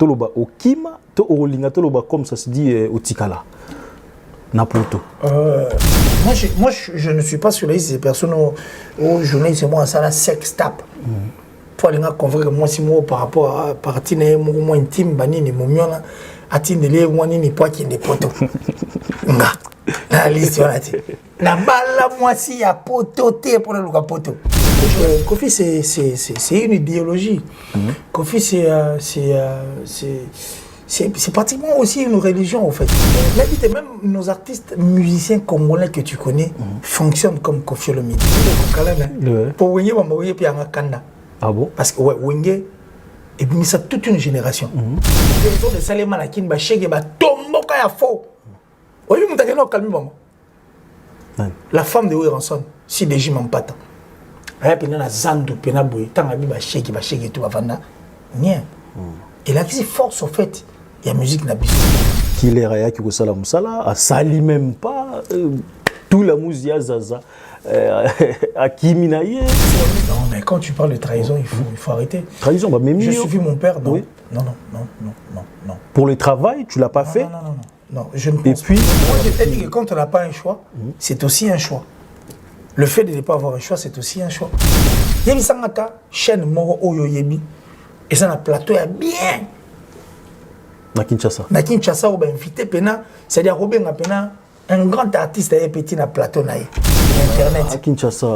toloba okima to olinga toloba comme ça se dit otikala Napoto. Moi, je ne suis pas sur la liste des personnes aux journées, c'est moi, ça la sex tap. Pour aller convaincre moi, si moi, par rapport à partir moi intime, banni, mon mion, atteindre les moi, ni pas qui n'est pas tout. La liste, on a dit. La balle, moi, si y a poto, pour le poto. Kofi, c'est une idéologie. Kofi, c'est pratiquement aussi une religion, en fait. Même nos artistes musiciens congolais que tu connais fonctionnent comme Kofi Olomide. Pour Wenge, on va puis un Kanda. Ah bon? Parce que Wenge, et puis ça toute une génération. Les autres de Salema, la Kinba, Chege, Tomboka, ya faux. Oui, mais t'as calme, maman. La femme de Ranson, si des gens m'en patent. Elle a Zandu, Penaboui, tant à Biba, Chege, et tout, avant. Rien. Et là, c'est force, en fait. Il y a musique n'a qui les raya qui ça la musala a sali même pas tout la musique zaza à Kiminaye. Non mais quand tu parles de trahison il faut arrêter. Trahison bah même je suivi mon père non. Oui. Non. Pour le travail tu l'as pas fait. Non, je ne pense pas. Et puis moi je t'ai dit que quand on n'a pas un choix c'est aussi un choix. Le fait de ne pas avoir un choix c'est aussi un choix. Yebi sangata chaîne moro oyo yebi et ça na plateau est bien. Na Kinshasa. Na Kinshasa, on va inviter Pena, c'est-à-dire Robin Pena, un grand artiste est petit na plateau na Internet. À Kinshasa,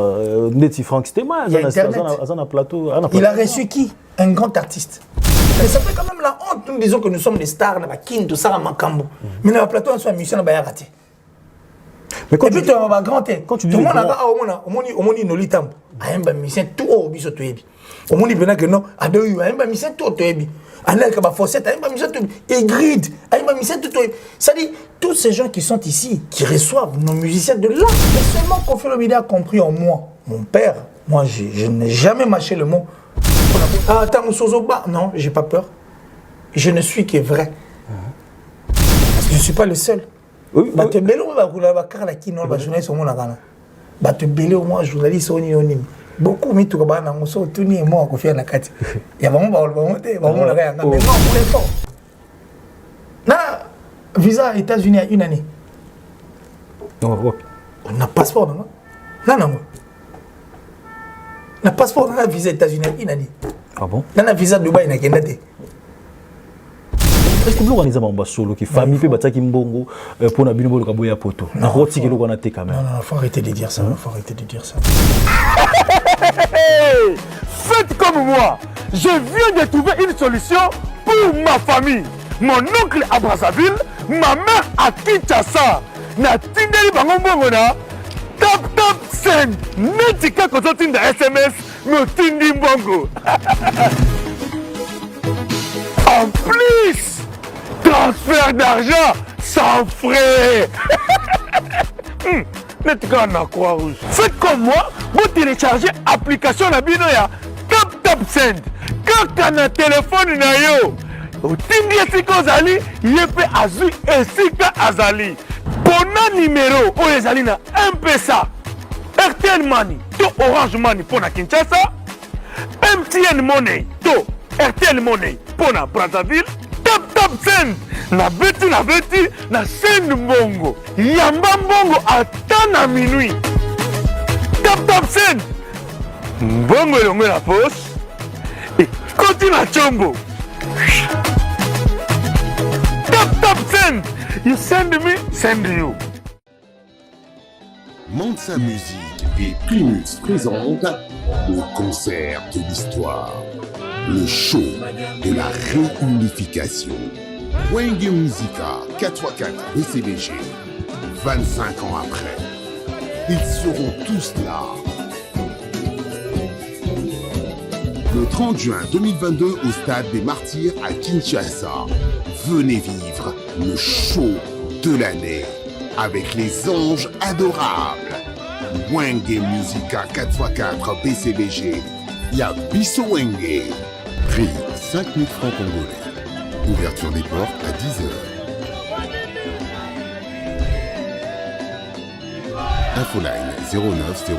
Neti Frank Stema, Internet. Plateau. Il a reçu qui? Un grand artiste. Mais ça fait quand même la honte, nous disons que nous sommes des stars na Kin, tout ça na Makambo. Mais na plateau on soit mission na Bayarati. Mais quand tu dis on va grand quand tu dis tout le monde a au monde nolitambo. Ayamba mission tout au biso to yebi. Au monde Pena que non, adoyu ayamba mission tout to yebi. C'est-à-dire, tous ces gens qui sont ici, qui reçoivent nos musiciens de là, mais seulement Kofi Olomide a compris en moi. Mon père, moi, je n'ai jamais mâché le mot. Ah, attends, non, j'ai pas peur. Je ne suis que vrai. Parce que je ne suis pas le seul. Beaucoup mais tout cas on so tout ni moi ko faire na kati ya ba monter ba mon mais non pour l'effort na visa États-Unis à une année on a passeport non na passeport na visa États-Unis à une année ah bon na visa Dubaï na kenda te est-ce que vous organisez un solo qui famille peut battre Kimbongo pour n'abîmer le caboya poto na roti qui l'on a té quand même non faut arrêter de dire ça faut arrêter de dire ça. Faites comme moi, je viens de trouver une solution pour ma famille. Mon oncle à Brazzaville, ma mère à Kinshasa. Na tindeli bango mbongo na tap send netika kozo tinda SMS no tindi mbongo. En plus, transfert d'argent sans frais. Netika na Croix-Rouge. Faites comme moi, vous téléchargez l'application na bino ya Tap Send. Kaka na téléphone na yo. Otindi esika ozali, yepe azui esika azali. Bona numéro oyo ezali na M-Pesa, RTL Money to Orange Money pour na Kinshasa, MTN Money to RTL Money pour na Brazzaville. Tap Send na beti na send mbongo yamba mbongo ata na minuit. Tap Send mbongo elongo na poche et koti na chombo. Tap Send, you send me, send you. Mansa Musique et Primus présente le concert de l'histoire, le show de la réunification. Wenge Musica 4x4 BCBG, 25 ans après, ils seront tous là. Le 30 juin 2022 au stade des Martyrs à Kinshasa, venez vivre le show de l'année avec les anges adorables. Wenge Musica 4x4 BCBG, Yabiso Wenge. Prix 5 000 francs congolais. Ouverture des portes à 10h. Infoline 09 00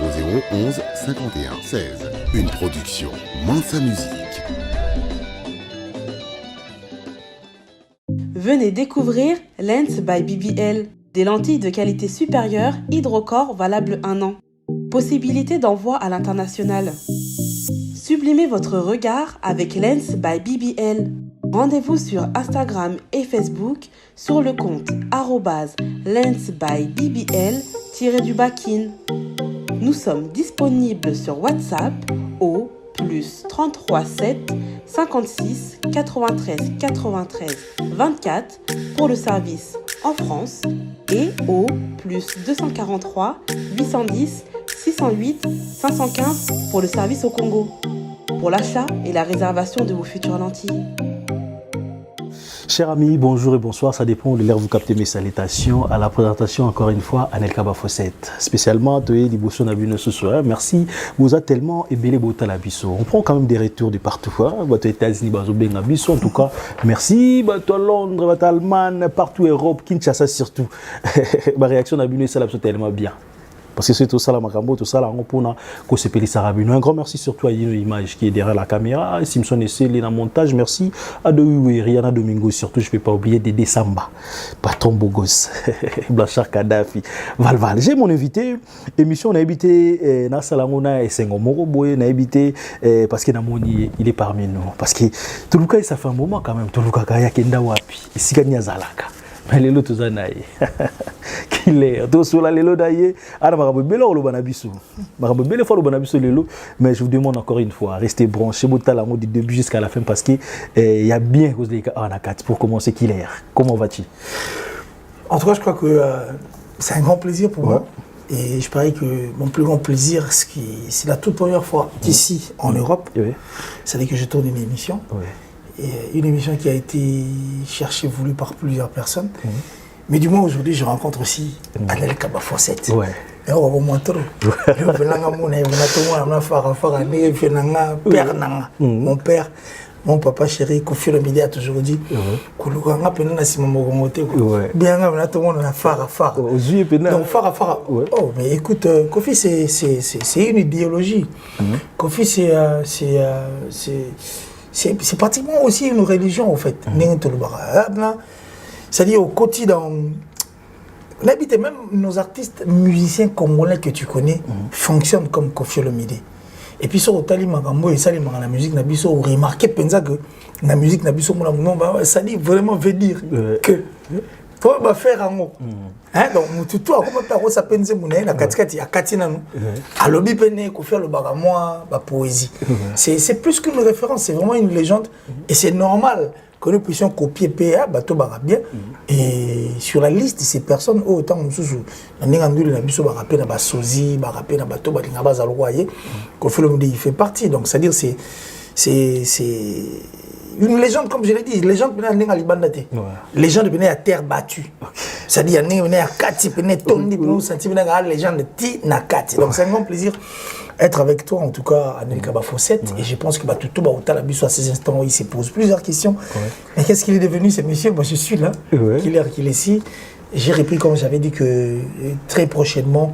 11 51 16. Une production Mansa Musique. Venez découvrir Lens by BBL, des lentilles de qualité supérieure hydrocore valables 1 an. Possibilité d'envoi à l'international. Sublimez votre regard avec Lens by BBL. Rendez-vous sur Instagram et Facebook sur le compte @lensbybbl_kin. Nous sommes disponibles sur WhatsApp au +33 7 56 93 93 24 pour le service en France et au +243 810 608 515 pour le service au Congo. Pour l'achat et la réservation de vos futures lentilles. Chers amis, bonjour et bonsoir, ça dépend de l'heure où vous captez mes salutations. À la présentation, encore une fois, Anelka Bafossette. Spécialement, Toye Liboso Nabino ce soir. Merci, vous êtes tellement ébélé Bota Labiso. On prend quand même des retours de partout. Bato États-Unis, Bazo Bengabiso, en tout cas, merci. Bato Londres, Bato Allemagne, partout Europe, Kinshasa surtout. Ma réaction Nabino, ça l'a tellement bien. Parce que c'est tout ça, la Macambo, tout ça, la Rampona, Kosepeli Sarabino. Un grand merci surtout à Yino Image qui est derrière la caméra, Simpson et Céline en montage. Merci à Doui, Rihanna Domingo, surtout, je ne peux pas oublier Dédé Samba, Patron Bogos, Blachar Kadhafi, Valval. J'ai mon invité, émission, on a habité Nassalamona et Sengomoro Boye, on a habité parce que Namoni, il est parmi nous. Parce que Toulouka, ça fait un moment quand même, Toulouka Kaya Kenda Wapi, ici Kanya Zalaka. Mais les lots naïe qu'il est tout sur la lélo d'ailleurs alors marabout belo le banabiso marabout belo fois le banabiso lélo mais je vous demande encore une fois restez branchés Boutalango du début jusqu'à la fin parce que il y a bien cause des Anakat pour commencer qu'il est comment vas-tu? En tout cas je crois que c'est un grand plaisir pour moi et je parie que mon plus grand plaisir c'est la toute première fois ici en Europe c'est-à-dire que je tourne une émission et une émission qui a été cherchée, voulue par plusieurs personnes. Mais du moins aujourd'hui, je rencontre aussi Anelka Bafossette. Et on va moins trop. Mon père, mon papa chéri, Kofi Olomide a toujours dit Kouloukanga Penana Simomogomote. Bien, on a tout le monde à Fara. Donc Fara. Oh, mais écoute, Kofi, c'est une idéologie. Kofi, c'est pratiquement aussi une religion, en fait. C'est-à-dire, au quotidien, on habite même nos artistes musiciens congolais que tu connais fonctionnent comme Kofi Olomide. Et puis, sur le Tali Magambo et Sali la musique, on remarque que la musique, ça dit vraiment veut dire que. Comment va faire un mot? Donc, tout comment ça pense la katikati ya katina nous. Alors bipene ko faire le bagamois, la poésie. C'est plus qu'une référence, c'est vraiment une légende et c'est normal que nous puissions copier PA bateau barabien et sur la liste de ces personnes autant mususu na nganduli na biso barapé na basozi, barapé na bateau balinga bazaloyer ko fait le il fait partie donc c'est-à-dire c'est une légende, comme je l'ai dit, légende venait à Libandate. Légende venait à terre battue. C'est-à-dire, venait à Kati, venait Tondi, venait à légende Ti Nakati. Donc c'est un grand plaisir d'être avec toi, en tout cas, Anelka Bafossette. Et je pense que tout à ces instants, il se pose plusieurs questions. Mais qu'est-ce qu'il est devenu, ce monsieur? Moi, je suis là, qu'il est ici. J'ai repris, comme j'avais dit, que très prochainement,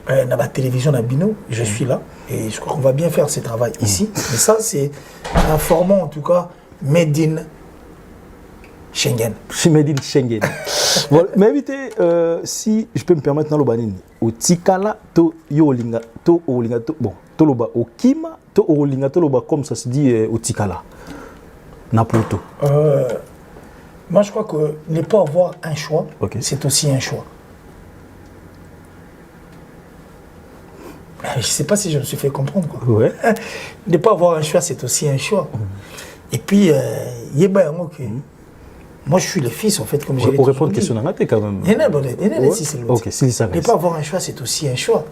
dans la télévision Nabino, je suis là. Et je crois qu'on va bien faire ce travail ici. Mais ça, c'est un format, en tout cas, Made in Schengen. Made in Schengen. Voilà. Mais évitez, si je peux me permettre, dans le banini, au Tikala, to yolinga, to olinga, bon, to loba, au Kima, to olinga, to loba, comme ça se dit au Tikala. Napoto. Moi, je crois que ne pas avoir un choix, c'est aussi un choix. Je ne sais pas si je me suis fait comprendre. Quoi. Ne pas avoir un choix, c'est aussi un choix. Et puis, moi, je suis le fils, en fait, comme je l'ai dit. Pour répondre à la question, quand même. Ne pas avoir un choix, c'est aussi un choix.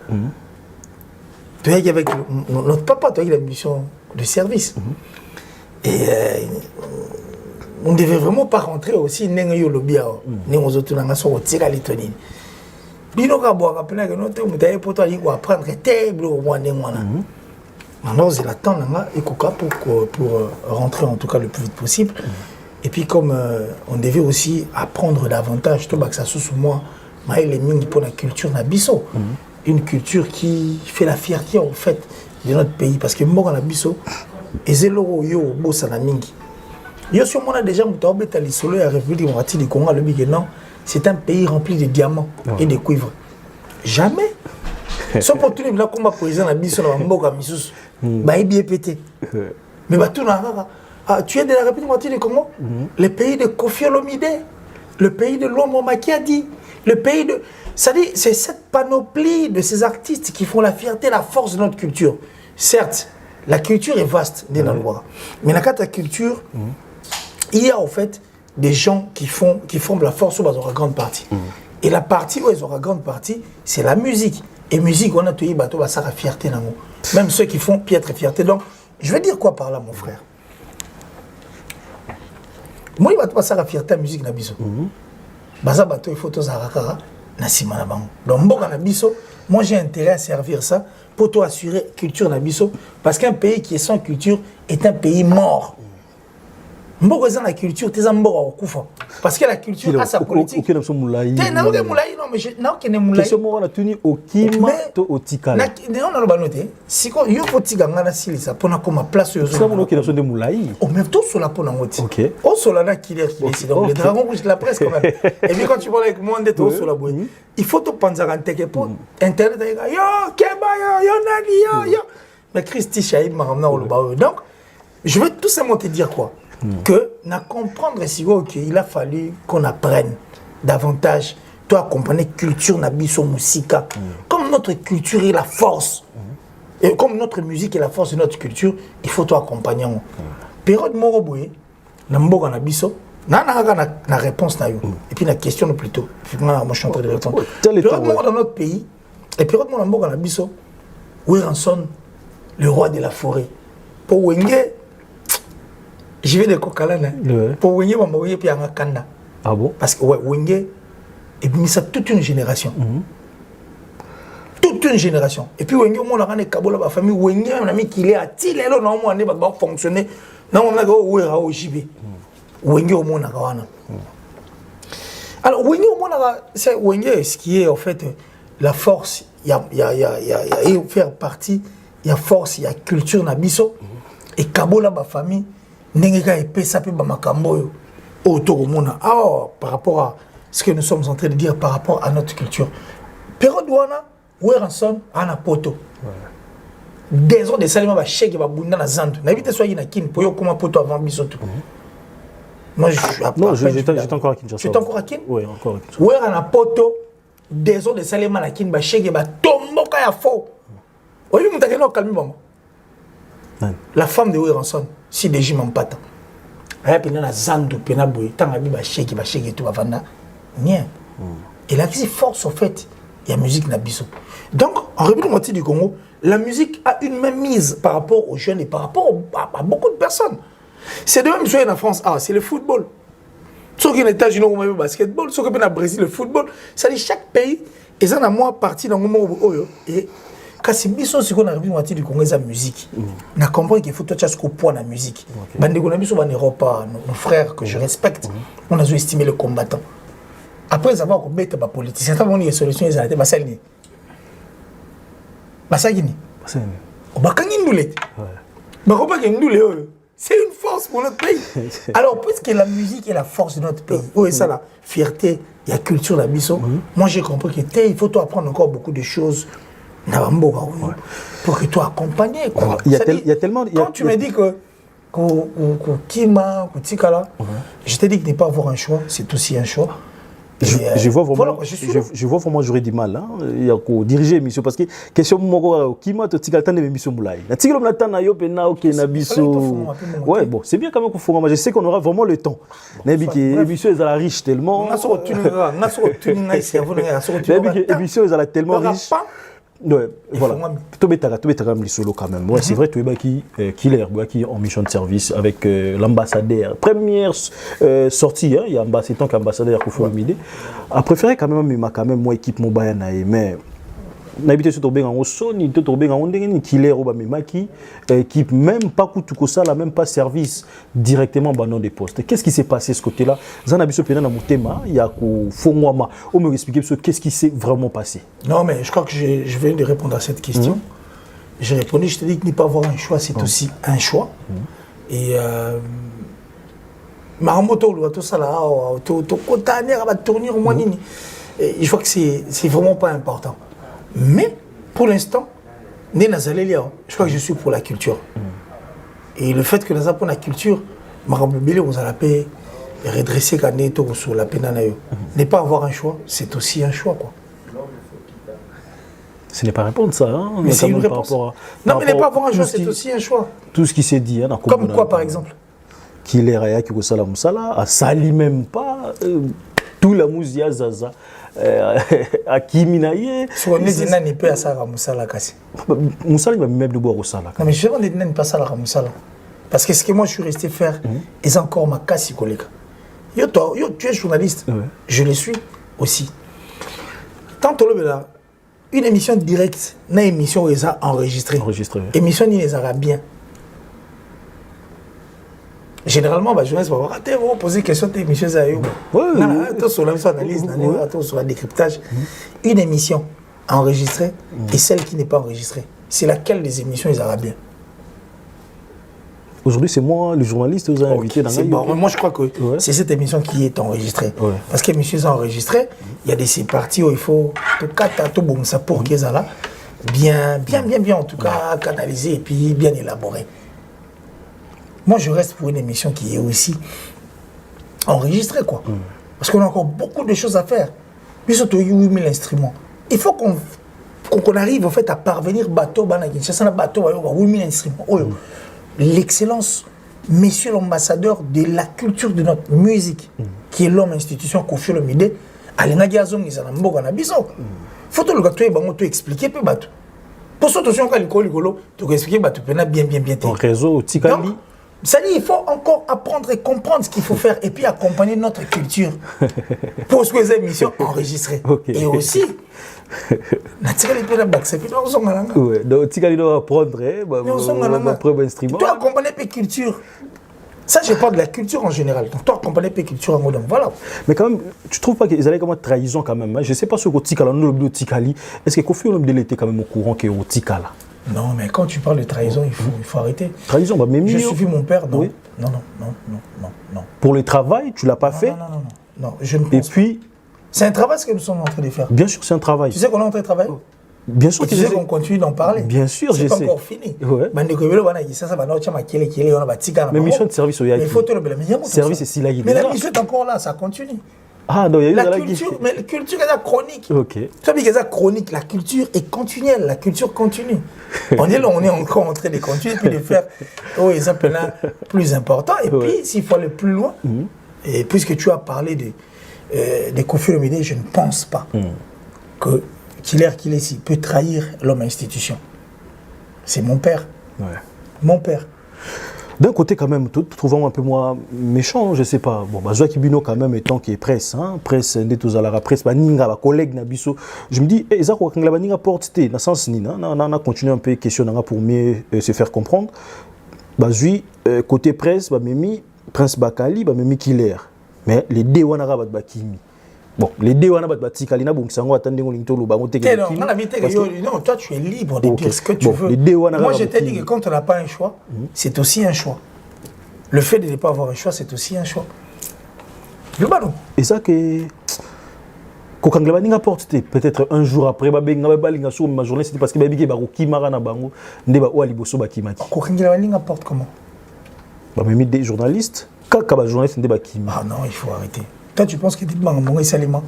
Tu vois, avec notre papa, tu as eu la mission de service. Et on ne devait vraiment pas rentrer aussi dans le lobby. Nous autres, nous avons tiré les tonnes. Bino ka boire après que nous te pour toi il faut apprendre table au moins maintenant c'est la temps là et pour rentrer en tout cas le plus vite possible et puis comme on devait aussi apprendre davantage tout que ça sous moi mais les mines pour la culture nabiso une culture qui fait la fierté en fait de notre pays parce que moi na biso et zéro yo bossa na mingi Yo sur moi déjà Moutaobeta l'isolo et la République démocratique du Congo, le non, c'est un pays rempli de diamants et de cuivres. Jamais. Sauf pour tous les gens comme président a biso na mboka misusu. Ba bien pété. Mais ba tout tu es de la République démocratique du Congo, le pays de Kofi Olomide, le pays de Lombo Makiadi, le pays de c'est-à-dire c'est cette panoplie de ces artistes qui font la fierté, la force de notre culture. Certes, la culture est vaste, mais dans la culture, il y a en fait des gens qui forment la force où ils ont une grande partie. Et la partie où ils ont une grande partie, c'est la musique. Et musique, on a tout dit, ça la fierté. Même ceux qui font piètre fierté. Donc, je vais dire quoi par là, mon frère? Moi, il va ça la fierté à la musique. Il faut tout ça. Donc, moi, j'ai intérêt à servir ça pour toi assurer la culture Nabiso. Parce qu'un pays qui est sans culture est un pays mort. La culture, parce que la culture a sa politique. Non, mais je n'ai question moi on a tenu au kima to au tikala. On a le banoté. Si quoi, il faut tiganga na silisa pour na comme place aux ça mon qui sont des moulay. Oh même tout sur la peau na moti. OK. Oh sur la qui est donc les dragons rouges de la presse quand même. Et puis quand tu parles avec moi on est sur la boue. Il faut te penser en teke pour internet yo keba yo nani yo. Mais Christy Chaïb m'a ramené au bas. Donc je veux tout simplement te dire quoi? Que n'a comprendre qu'il a fallu qu'on apprenne davantage toi comprendre culture nabiso musika comme notre culture est la force et comme notre musique est la force de notre culture il faut toi accompagner période moroboué na mboka nabiso na réponse na yo et puis la question plutôt moi je suis en train de répondre période dans notre pays et période na mboka nabiso Weranson le roi de la forêt pour Wenge. Je vais de Kokalana. Pour Wenge, on m'a envoyé puis à Kanda. Ah bon? Parce que Wenge, et puis ça toute une génération. Toute une génération. Et puis Wenge, on a ramené Kabola, la famille Wenge, on a mis qu'il est à Tilé, là, on a va fonctionner. Non, on a dit, où est au JB? Wenge, au monde, alors, Wenge, au monde, c'est Wenge, ce qui est en fait la force, il y a faire partie, il y a force, il y a culture, Nabiso, et Kabola, ma famille. Par rapport à ce que nous sommes en train de dire par rapport à notre culture. Période où Weranson a un poto. Des ans de salima va chèque va bunda na zandu. N'habite soit na kin pour yo comment poto avant bisoto. Moi j'étais encore à Kinshasa. Tu es encore à Kin? Oui, encore à Kinshasa. Où a un poto des ans de salima na kin va chèque va tomboka ya faux. Oui, vous t'avez calme maman. La femme de Weranson si des gens m'empattent. Elle a zandu pena boy tant abi ba chèque et tout avanda. Rien. Et là qui force en fait, il y a musique nabiso. Donc en République démocratique du Congo, la musique a une même mise par rapport aux jeunes et par rapport à beaucoup de personnes. C'est de même chose en France, c'est le football. Ceux qui sont aux États-Unis ont le basketball, ceux qui sont au Brésil le football, ça dit chaque pays et ça n'a moi partie dans le moment où et quand c'est biso ce qu'on a vu moitié du Congo la musique. On comprend qu'il faut tout ça au point la musique. Bande qu'on a biso en Europe, nos frères que je respecte, on a estimé le combattant. Après avoir combattu la politique, c'est ça mon solution ils ont été basalini. Basagini. On va quand il nous l'est. C'est une force pour notre pays. Alors, puisque la musique est la force de notre pays, où est ça la fierté, il y a culture, la biso, moi j'ai compris que il faut toi apprendre encore beaucoup de choses pour que toi accompagner. Il y a tellement. Quand tu me dis que Kima, Tikala, je t'ai dit que ne pas avoir un choix, c'est aussi un choix. Je vois vraiment, je vois vraiment j'aurais du mal il y a qu'au diriger l'émission parce que question moi qui m'a tout tikaltan de l'émission moulay na tikalo na tana yo pena OK na biso ouais bon c'est bien quand même qu'on faut je sais qu'on aura vraiment le temps na bi que l'émission est riche tellement na so tu na cerveau na so tu l'émission est tellement riche. Ouais, voilà. Tout est solo quand même. Ouais, c'est vrai, tu es qui est en mission de service avec l'ambassadeur. Première sortie, il y a ambassadeur pour faire une a préféré quand même moi équipe mobile mais n'habite sur tomber en Sony, te tomber en ondengeni killer ou maki équipe même pas tout ça la même pas service directement dans des postes. Qu'est-ce qui s'est passé ce côté-là? Zanabiso pena na mutema il y a ko fongwama. On me expliquer qu'est-ce qui s'est vraiment passé? Non mais je crois que je viens de répondre à cette question. J'ai répondu, je te dis que ne pas avoir un choix c'est aussi un choix. Et Maramoto, tout ça là, tout cotaner, va tourner au moins. Je crois que c'est vraiment pas important. Mais pour l'instant, je crois que je suis pour la culture. Et le fait que nous avons pour la culture, Marabubile, vous allez redresser quand sur la peine. Ne pas avoir un choix, c'est aussi un choix, quoi. Ce n'est pas répondre ça, hein. Mais c'est une réponse. Non, mais ne pas avoir un choix, c'est aussi un choix. Tout ce qui s'est dit, hein, comme quoi, par exemple? Qu'il est Raya, qui Sala Moussala, a sali même pas tout la Mouzia Zaza, à Kiminaye. Si on est des peut à Sala Moussala, Moussala, il va même de boire au Sala. Non, mais je ne dis pas Sala Moussala. Parce que ce que moi je suis resté faire, c'est encore ma casse, collègue. Yo, tu es journaliste, je le suis aussi. Tant que là, une émission directe, une émission où enregistrée. Émission ni les Arabiens. Généralement, la jeunesse va voir, vous poser des questions, émission ça y est. Sur l'analyse, sur le décryptage. Une émission enregistrée et celle qui n'est pas enregistrée. C'est laquelle des émissions les Arabiens? Aujourd'hui, c'est moi, le journaliste, vous avez invité dans la bon. Moi, je crois que c'est cette émission qui est enregistrée. Parce que l'émission est enregistrée, il y a des parties où il faut tout bon ça pour qu'ils soient là, bien, en tout cas, canalisé et puis bien élaboré. Moi, je reste pour une émission qui est aussi enregistrée, quoi. Parce qu'on a encore beaucoup de choses à faire. Puis surtout, 8000 instruments. Il faut qu'on arrive, en fait, à parvenir bateau, 8000 instruments. L'excellence, monsieur l'ambassadeur de la culture de notre musique, qui est l'homme institution Kofi Olomide, Alena Diazong, ils en ont beaucoup en abisso. Faut que le gâteau est expliqué, peu bateau. Pour ça, attention, quand l'école, tu peux expliquer, bateau, bien. Ton réseau, Tikali. Ça dit, il faut encore apprendre et comprendre ce qu'il faut faire et puis accompagner notre culture pour ce que les émissions enregistrées. Et aussi, donc Tikali doit apprendre ma premier instrument. Tu dois accompagner la culture. Ça, je parle de la culture en général. Donc, tu dois accompagner la culture en mode. Voilà. Mais quand même, tu trouves pas qu'ils allaient comme une trahison quand même? Je ne sais pas ce que Tikala, nous, le Tikali, est-ce que Kofi Olomide était quand même au courant qu'il y a au Tikala? Non, mais quand tu parles de trahison, il faut arrêter. Trahison, bah, mais je suivis mon père, non. Oui. Non. Pour le travail, tu ne l'as pas fait? Non, je ne pense pas. Et puis... C'est un travail ce que nous sommes en train de faire. Bien sûr, c'est un travail. Tu sais qu'on est en train de travailler? Bien sûr. Et tu sais qu'on continue d'en parler? Bien sûr, je sais. C'est pas encore fini. Mais mission de service au Yaki. Mais il faut te le dire. Service et Sila. Mais la mission est encore là, ça continue. Ah non, il y a eu la culture, mais la culture est chronique. Ok. Tu sais bien que chronique, la culture est continuelle, la culture continue. On est là, on est encore en train de continuer puis de faire les appels plus importants. Et puis, s'il faut aller plus loin, et puisque tu as parlé de Kofi Olomide, je ne pense pas qu'il est ici peut trahir l'homme institution. C'est mon père. Mon père. D'un côté, quand même, trouvons un peu moins méchant, je ne sais pas. Bon, Zoa Kibino, quand même, étant qui est presse, presse, presse, Ninga, collègue Nabiso. Je me dis, ils ont une porte, dans le sens, on a continué un peu les questions pour mieux se faire comprendre. Côté presse, Prince Bakali, Killer. Mais les deux, on a Bakimi. Bon, les deux, on a Tikali, bon, ça va attendre non, toi, tu es libre de dire ce que tu veux. Moi, je t'ai dit que quand on n'a pas un choix, c'est aussi un choix. Le fait de ne pas avoir un choix, c'est aussi un choix. Le ballon. Et ça que... Quand on a porté, peut-être un jour après, ma journée, c'était parce que qui m'a rana bango, ndeba ou aliboso bakimati. Quand on apporte comment? Même des journalistes, quand journaliste ndeba kimi. Ah non, il faut arrêter. Toi, tu penses que tu es salement.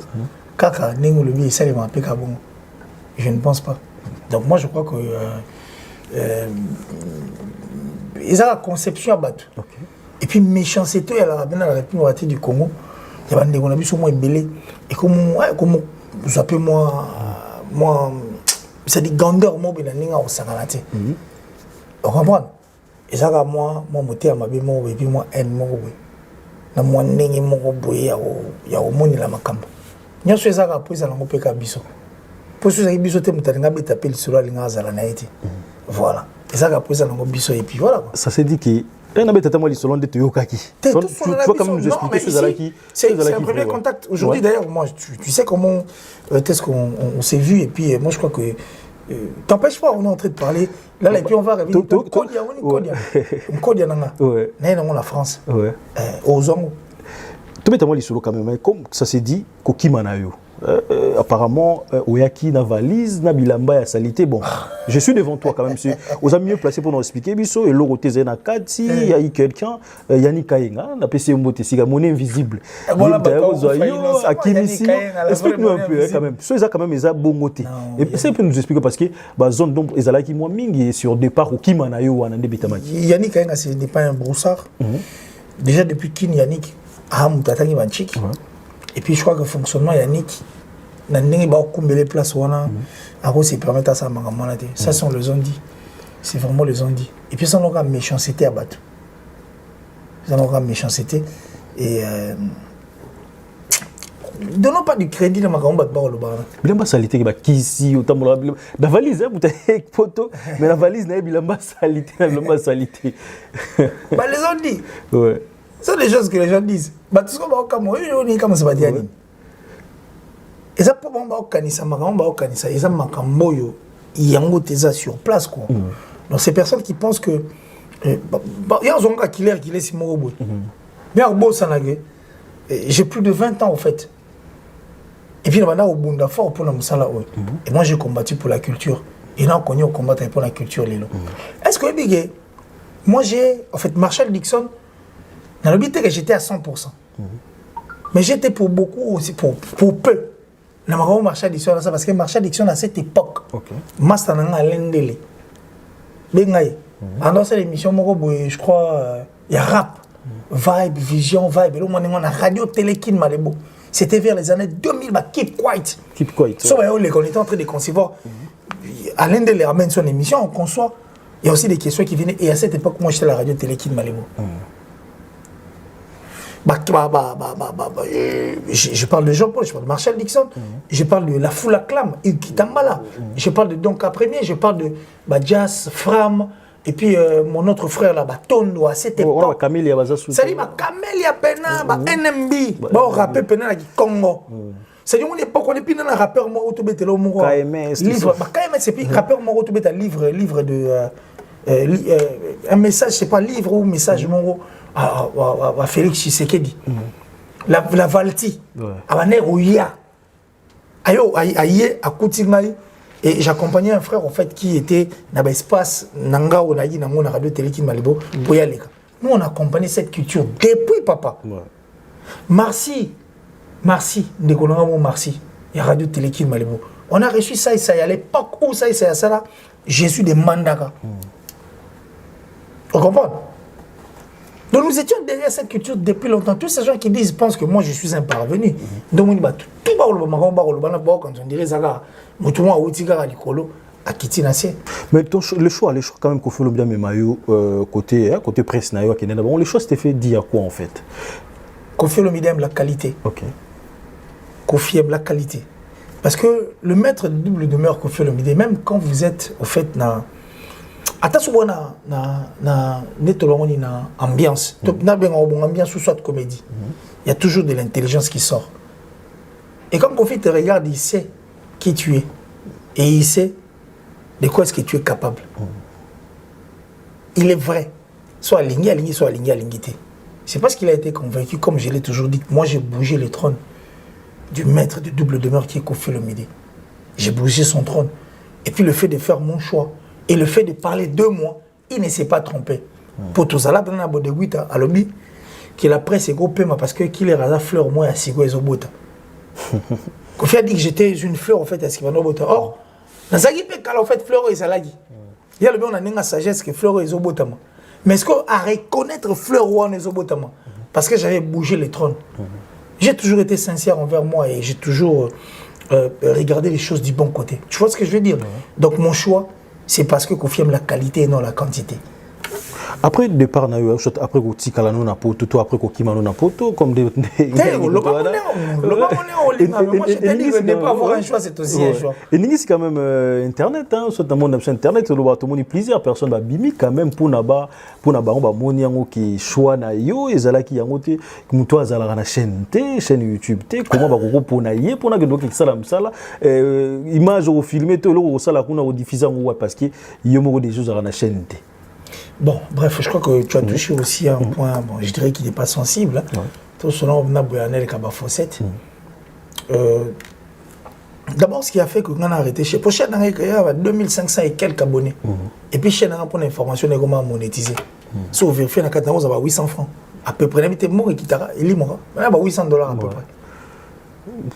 Kaka, Nengo le bien salement, je ne pense pas. Donc, moi, je crois que. Ils ont la conception à battre. Et puis, méchanceté, elle a bien la République du Congo. Il y a des gens qui sont moins belés. Et comme vous appelez moi. C'est des grandeurs, moi, je suis au Sangalate. Vous comprenez? Et ça, moi, je suis et puis moi, na mwanenge moko boye ya omoni la makambo nyoso ezaka po ezala ngopeka biso po so ezaki biso te mutalinga beta pe lisolo alinga azala na ete voilà ezaka po ezala ngo biso et puis voilà ça se dit que on a bêta moi lisolo de toyokaki tu vois comme nous expliquer ce zalaki c'est un premier contact aujourd'hui d'ailleurs moi tu sais comment est-ce qu'on s'est vu et puis moi je crois que T'empêches pas, on est en train de parler. Là, et puis on va revenir. Kodia, la France. Aux hommes. Tout le monde quand même, comme ça s'est dit, Kokimanayo. Apparemment, Oyaki na valise, na bilamba ya salité. Bon, je suis devant toi quand même. Vous avez mieux placé pour nous expliquer. Biso et l'eau na kati, il y a eu quelqu'un, Yannick Kainga, na PC Mbote, c'est monnaie invisible. Explique-nous un peu quand même. Ça quand même ils a bon moté. Et ça peut nous expliquer parce que la zone d'ombre ils allaient qui moi mingi sur départ au Kimanayo ou ande bitamaki. Yannick Kainga c'est pas un broussard. Déjà depuis Kin Yannick a mutatangi banchik. Et puis je crois que le fonctionnement Yannick, n'a pas combien de places on a, à cause de permettre à ça, ça sont les ondits. C'est vraiment les ondits. Et puis ça n'a pas de méchanceté à battre. Ça n'a pas de méchanceté. Et donnons pas du crédit dans ma grande batte le bar. Bilamba salité qui ici autant la valise hein vous avez photo mais la valise n'a bilamba salité Bah les ondits. Ouais. Ce sont des choses que les gens disent. Bah, tout ce qu'on va au Cameroun, on est comme ça va dire. Et ça, pour moi, on va au Canisa, ils ont il y a un thésard sur place. Quoi. Donc, ces personnes qui pensent que. Il y a un zonga qui est si mon robot. Mais au beau Sanagé, j'ai plus de 20 ans, en fait. Et puis, on a au Bunda fort pour la Moussala. Et moi, j'ai combattu pour la culture. Et là, on connaît au combat pour la culture. Est-ce que, moi, j'ai. En fait, Marshall Dixon. Dans le but que j'étais à 100%. Mais j'étais pour beaucoup aussi, pour peu. Dans Marshall Dixon, parce que Marshall Dixon à cette époque, Master Nanga Lendele. Bengaï. Pendant cette émission, je crois, il y a rap, vibe, vision, vibe. Et là, on a radio télé Kin Malebo. C'était vers les années 2000, Keep Quiet. Keep Quiet. Sauf qu'on était en train de concevoir. À Lendele ramène son émission, on conçoit. Il y a aussi des questions qui viennent. Et à cette époque, moi, j'étais à la radio télé Kin Malebo. Je parle de Jean-Paul, je parle de Marshall Dixon, je parle de La Foule Acclame, Kitambala, je parle de Donka Premier, je parle de Jazz, Fram, et puis mon autre frère là, Tondo, à cette époque. Ça dit, Camélia Pena, NMB, rappeur Pena qui Congo. C'est une époque où on est plus dans un rappeur mort autobé le mot. Livre, KMS, c'est puis rappeur mort autobé livre de. Un message, c'est pas livre ou message mort. À Félix Tshisekedi, la Valti, à Maner Ouya, à Koutimai, et j'accompagnais un frère en fait qui était dans l'espace Nanga ou Naï dans mon radio télé qui Malibo pour y aller. Nous on accompagnait cette culture depuis papa. Merci, Ndekonanga Marcy, et radio télé qui Malibo. On a reçu ça et ça à l'époque où ça et ça là, Jésus de Mandaka. On comprend? Donc nous étions derrière cette culture depuis longtemps. Tous ces gens qui disent, pensent que moi je suis un parvenu. Donc on dit, tout quand on dirait Zaga, mais le choix quand même qu'on fait le bien mais maillot côté presse le choix c'était fait dire quoi en fait? Qu'on fait le médium la qualité. Ok. Qu'on fait la qualité. Parce que le maître de double demeure qu'on fait le médium, même quand vous êtes au fait attention na ambiance ambiance ou soit comédie il y a toujours de l'intelligence qui sort et comme Kofi te regarde il sait qui tu es et il sait de quoi est-ce que tu es capable il est vrai soit aligné soit aligné c'est parce qu'il a été convaincu comme je l'ai toujours dit moi j'ai bougé le trône du maître de double demeure qui est Kofi Olomide j'ai bougé son trône et puis le fait de faire mon choix et le fait de parler de moi, il ne s'est pas trompé. Pour tout ça, là, dans la Bodeguita, à l'obli, que la presse est groupée parce que qu'il est rasa fleur, moi, à Sigo et Zobota. Kofi a dit que j'étais une fleur, en fait, à Sigo et Zobota. Or, dans sa guipé, quand en fait, fleur et Zalagi, il y a le bien, on a une sagesse que fleur et Zobota. Mais est-ce qu'on a reconnaître fleur ou en Zobota? Parce que j'avais bougé les trônes. J'ai toujours été sincère envers moi et j'ai toujours regardé les choses du bon côté. Tu vois ce que je veux dire? Donc, mon choix, c'est parce que Kofi aime la qualité et non la quantité. Après départ na yo, après ko tikala no na poto, toi après ko kimano na poto comme des Moi je t'ai dit que ne pas avoir un choix c'est aussi un choix. Et ningi c'est quand même internet hein, soit dans mon option internet, le ba to moni plusieurs personnes ba bimi quand même pour na ba on ba moni yango ki choix na yo ezalaki yango te muto azala na chaîne YouTube te comment ba ko pona ye pona que donc sala msala image au filmer to lo sala kuna au diffuser ngo parce que yo mo des choses à la chaîne te. Bon, bref, je crois que tu as touché aussi à un point, bon, je dirais qu'il n'est pas sensible. Tout selon Nabouyanel Kabafosset. D'abord, ce qui a fait que nous avons arrêté chez Pochette, il y a 2500 et quelques abonnés. Et puis, chez nous, pour l'information, nous avons monétisé. Sauf vérifier, nous avons 800 francs. À peu près, il est mort et il est mort. Il y a $800 à peu près.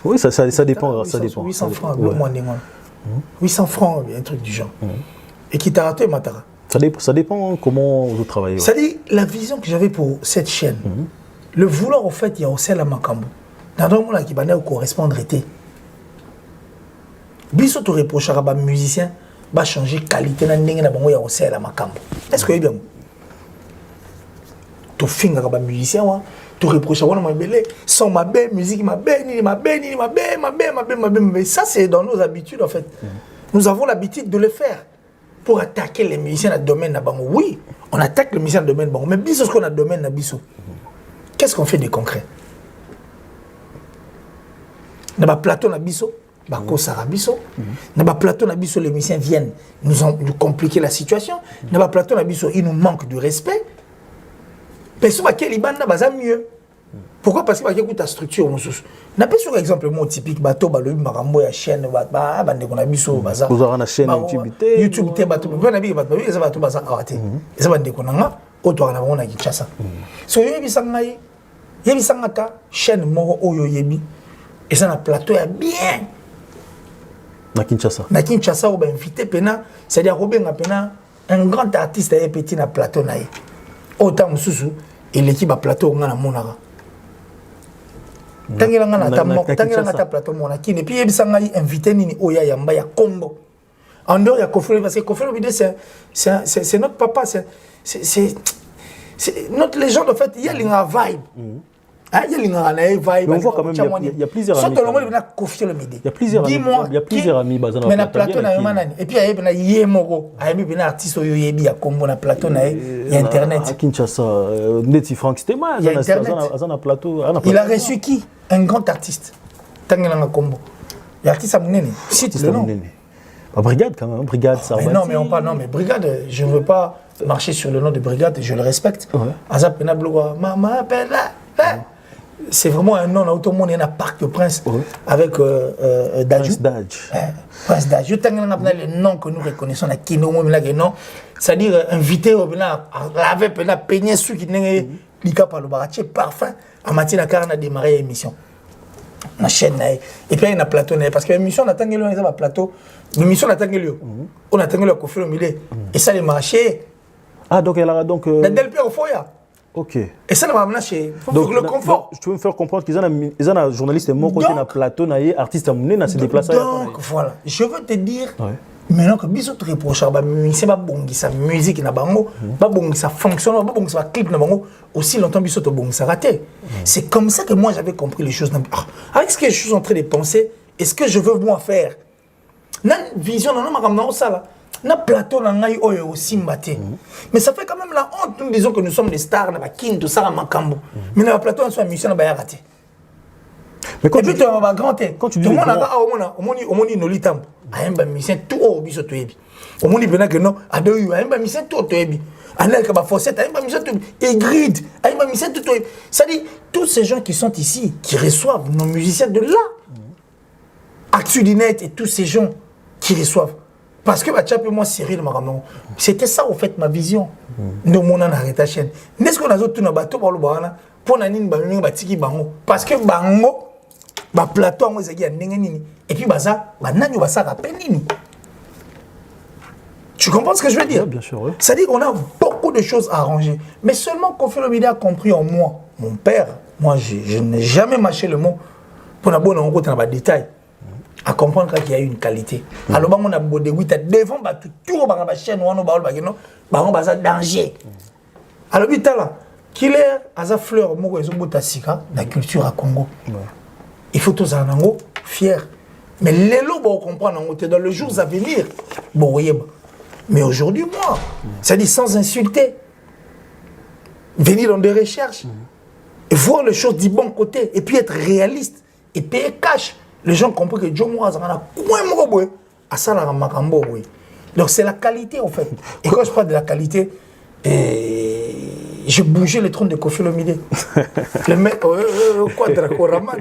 Oui, ça dépend. 800 francs, le mois 800 francs, un truc du genre. Et qui t'a raté, Matara. Ça dépend comment vous travaillez. C'est-à-dire, la vision que j'avais pour cette chaîne, le vouloir, au fait, il y a aussi la Makambo. Dans le monde qui va correspondre était. Biso te reprochera à musicien, va changer qualité dans il y a aussi la Makambo. Est-ce que c'est bien? Tu finis à musicien, tu reproches à moi, son ma belle musique, ma belle. Ça, c'est dans nos habitudes, en fait. Nous avons l'habitude de le faire. Pour attaquer les musiciens dans le domaine de Bango. Oui, on attaque les musiciens dans le domaine de Bango. Mais biso, ce qu'on a dans le domaine de Biso, qu'est-ce qu'on fait de concret? Dans le plateau de Biso, Bako Sara Biso, dans le plateau de Biso, les musiciens viennent nous compliquer la situation. Dans le plateau de Biso, il nous manque de respect. Personne qui est liban n'a mieux. Pourquoi? Parce qu'il y a ta structure. N'a pas sur exemple moi typique bateau le marambo ya chaîne bande qu'on a biso baza. Vous aurez une chaîne YouTube te bateau pas na bi bateau ça bateau baza arrêté. Ça bande qu'on a auto na on a Kinshasa. So yebi sangai yebi sangata chaîne moko oyo yebi et ça na plateau ya bien. Na Kinshasa. Na Kinshasa on va inviter pena, c'est-à-dire Robin pena un grand artiste et petit na plateau na. Autant mususu et l'équipe à plateau on a monara. Tangela ngana ta plateau mona kine puis yebisa ngai invité nini oya yamba ya Kombo en dehors ya Kofolo parce que Kofolo bidé c'est notre papa c'est notre légende en fait il y a l'inga vibe il y a l'inga na vibe on voit quand même il y a plusieurs amis il y a plusieurs amis bazana mais na plateau na manani et puis il y a yemoko ayemi bina artiste oyo yebi ya Kombo na plateau na internet à Kinshasa Neti Frank Stema azana plateau il a reçu qui un grand artiste Tangelanga Kombo l'artiste Amunene cite le nom Brigade quand même Brigade ça non mais Brigade je ne veux pas marcher sur le nom de Brigade je le respecte Azapena Bloga Mama Pella c'est vraiment un nom tout le monde est à Parc de Prince avec Dadju Prince Dadju Tangelanga le nom que nous reconnaissons la Kino non c'est-à-dire invité au bina laver pena peigner ceux qui n'est lika par le baraché parfum à matin car on a démarré l'émission na chaîne et puis il y a un plateau parce que l'émission on attend que on a plateau l'émission on attend que on attend que le Kofi au milieu et ça les marchés donc elle a donc la Delpé au foyer ok et ça va amener chez le confort je peux me faire comprendre qu'ils ont un journaliste mon côté na plateau na artiste à mener na se déplacer donc voilà je veux te dire maintenant que biso te reproche ba musicien ba bongisa musique na bango ba bongisa fonctionne ba bongisa clip na bango aussi longtemps biso to bongisa raté c'est comme ça que moi j'avais compris les choses avec ce que je suis en train de penser est-ce que je veux moi faire na vision na makamna ça là na plateau na ngai oyo aussi mbaté mais ça fait quand même la honte nous disons que nous sommes des stars na ba king tout ça na makambo mais na plateau na so mission na ba ya raté mais quand tu dis quand tu dis tout le monde nolitambo ayemba mission tout au biso toyebi omoni pena que non adoyu ayemba mission tout toyebi anel ka ba fossette ayemba mission tout et grid ayemba mission tout toyebi ça dit tous ces gens qui sont ici qui reçoivent nos musiciens de là Actudinet et tous ces gens qui reçoivent parce que bah moi Cyril Maramon c'était ça au fait ma vision de mon arrêté chaîne n'est-ce qu'on a tout na bateau pour le bana pour nanine ba mingi batiki bango parce que bango ba plateau ngo ezaki ya ndenge nini et puis baza ba nani basa rappel nini tu comprends ce que je veux dire? Oui, bien sûr oui. Ça dit qu'on a beaucoup de choses à arranger mais seulement Kofi Olomide a compris en moi mon père moi je n'ai jamais mâché le mot pour na bonne en côté na ba détail à comprendre qu'il y a une qualité alors on a beau de 8 devant ba tout ba chaîne wana ba no ba on ba ça danger Alors, là, qu'il est à sa fleur, moi, ils ont sika, la culture à Congo. Il faut tous en haut, fiers. Mais les lots, on comprend, dans les jours à venir, bon, oui, mais aujourd'hui, moi, c'est-à-dire sans insulter, venir dans des recherches, et voir les choses du bon côté, et puis être réaliste, et payer cash. Les gens comprennent que Joe Moaz a à ça, la Makambo, oui. Donc c'est la qualité, en fait. Et quand je parle de la qualité, j'ai bougé le trône de Kofi Olomide. Le mec, quadra Koraman.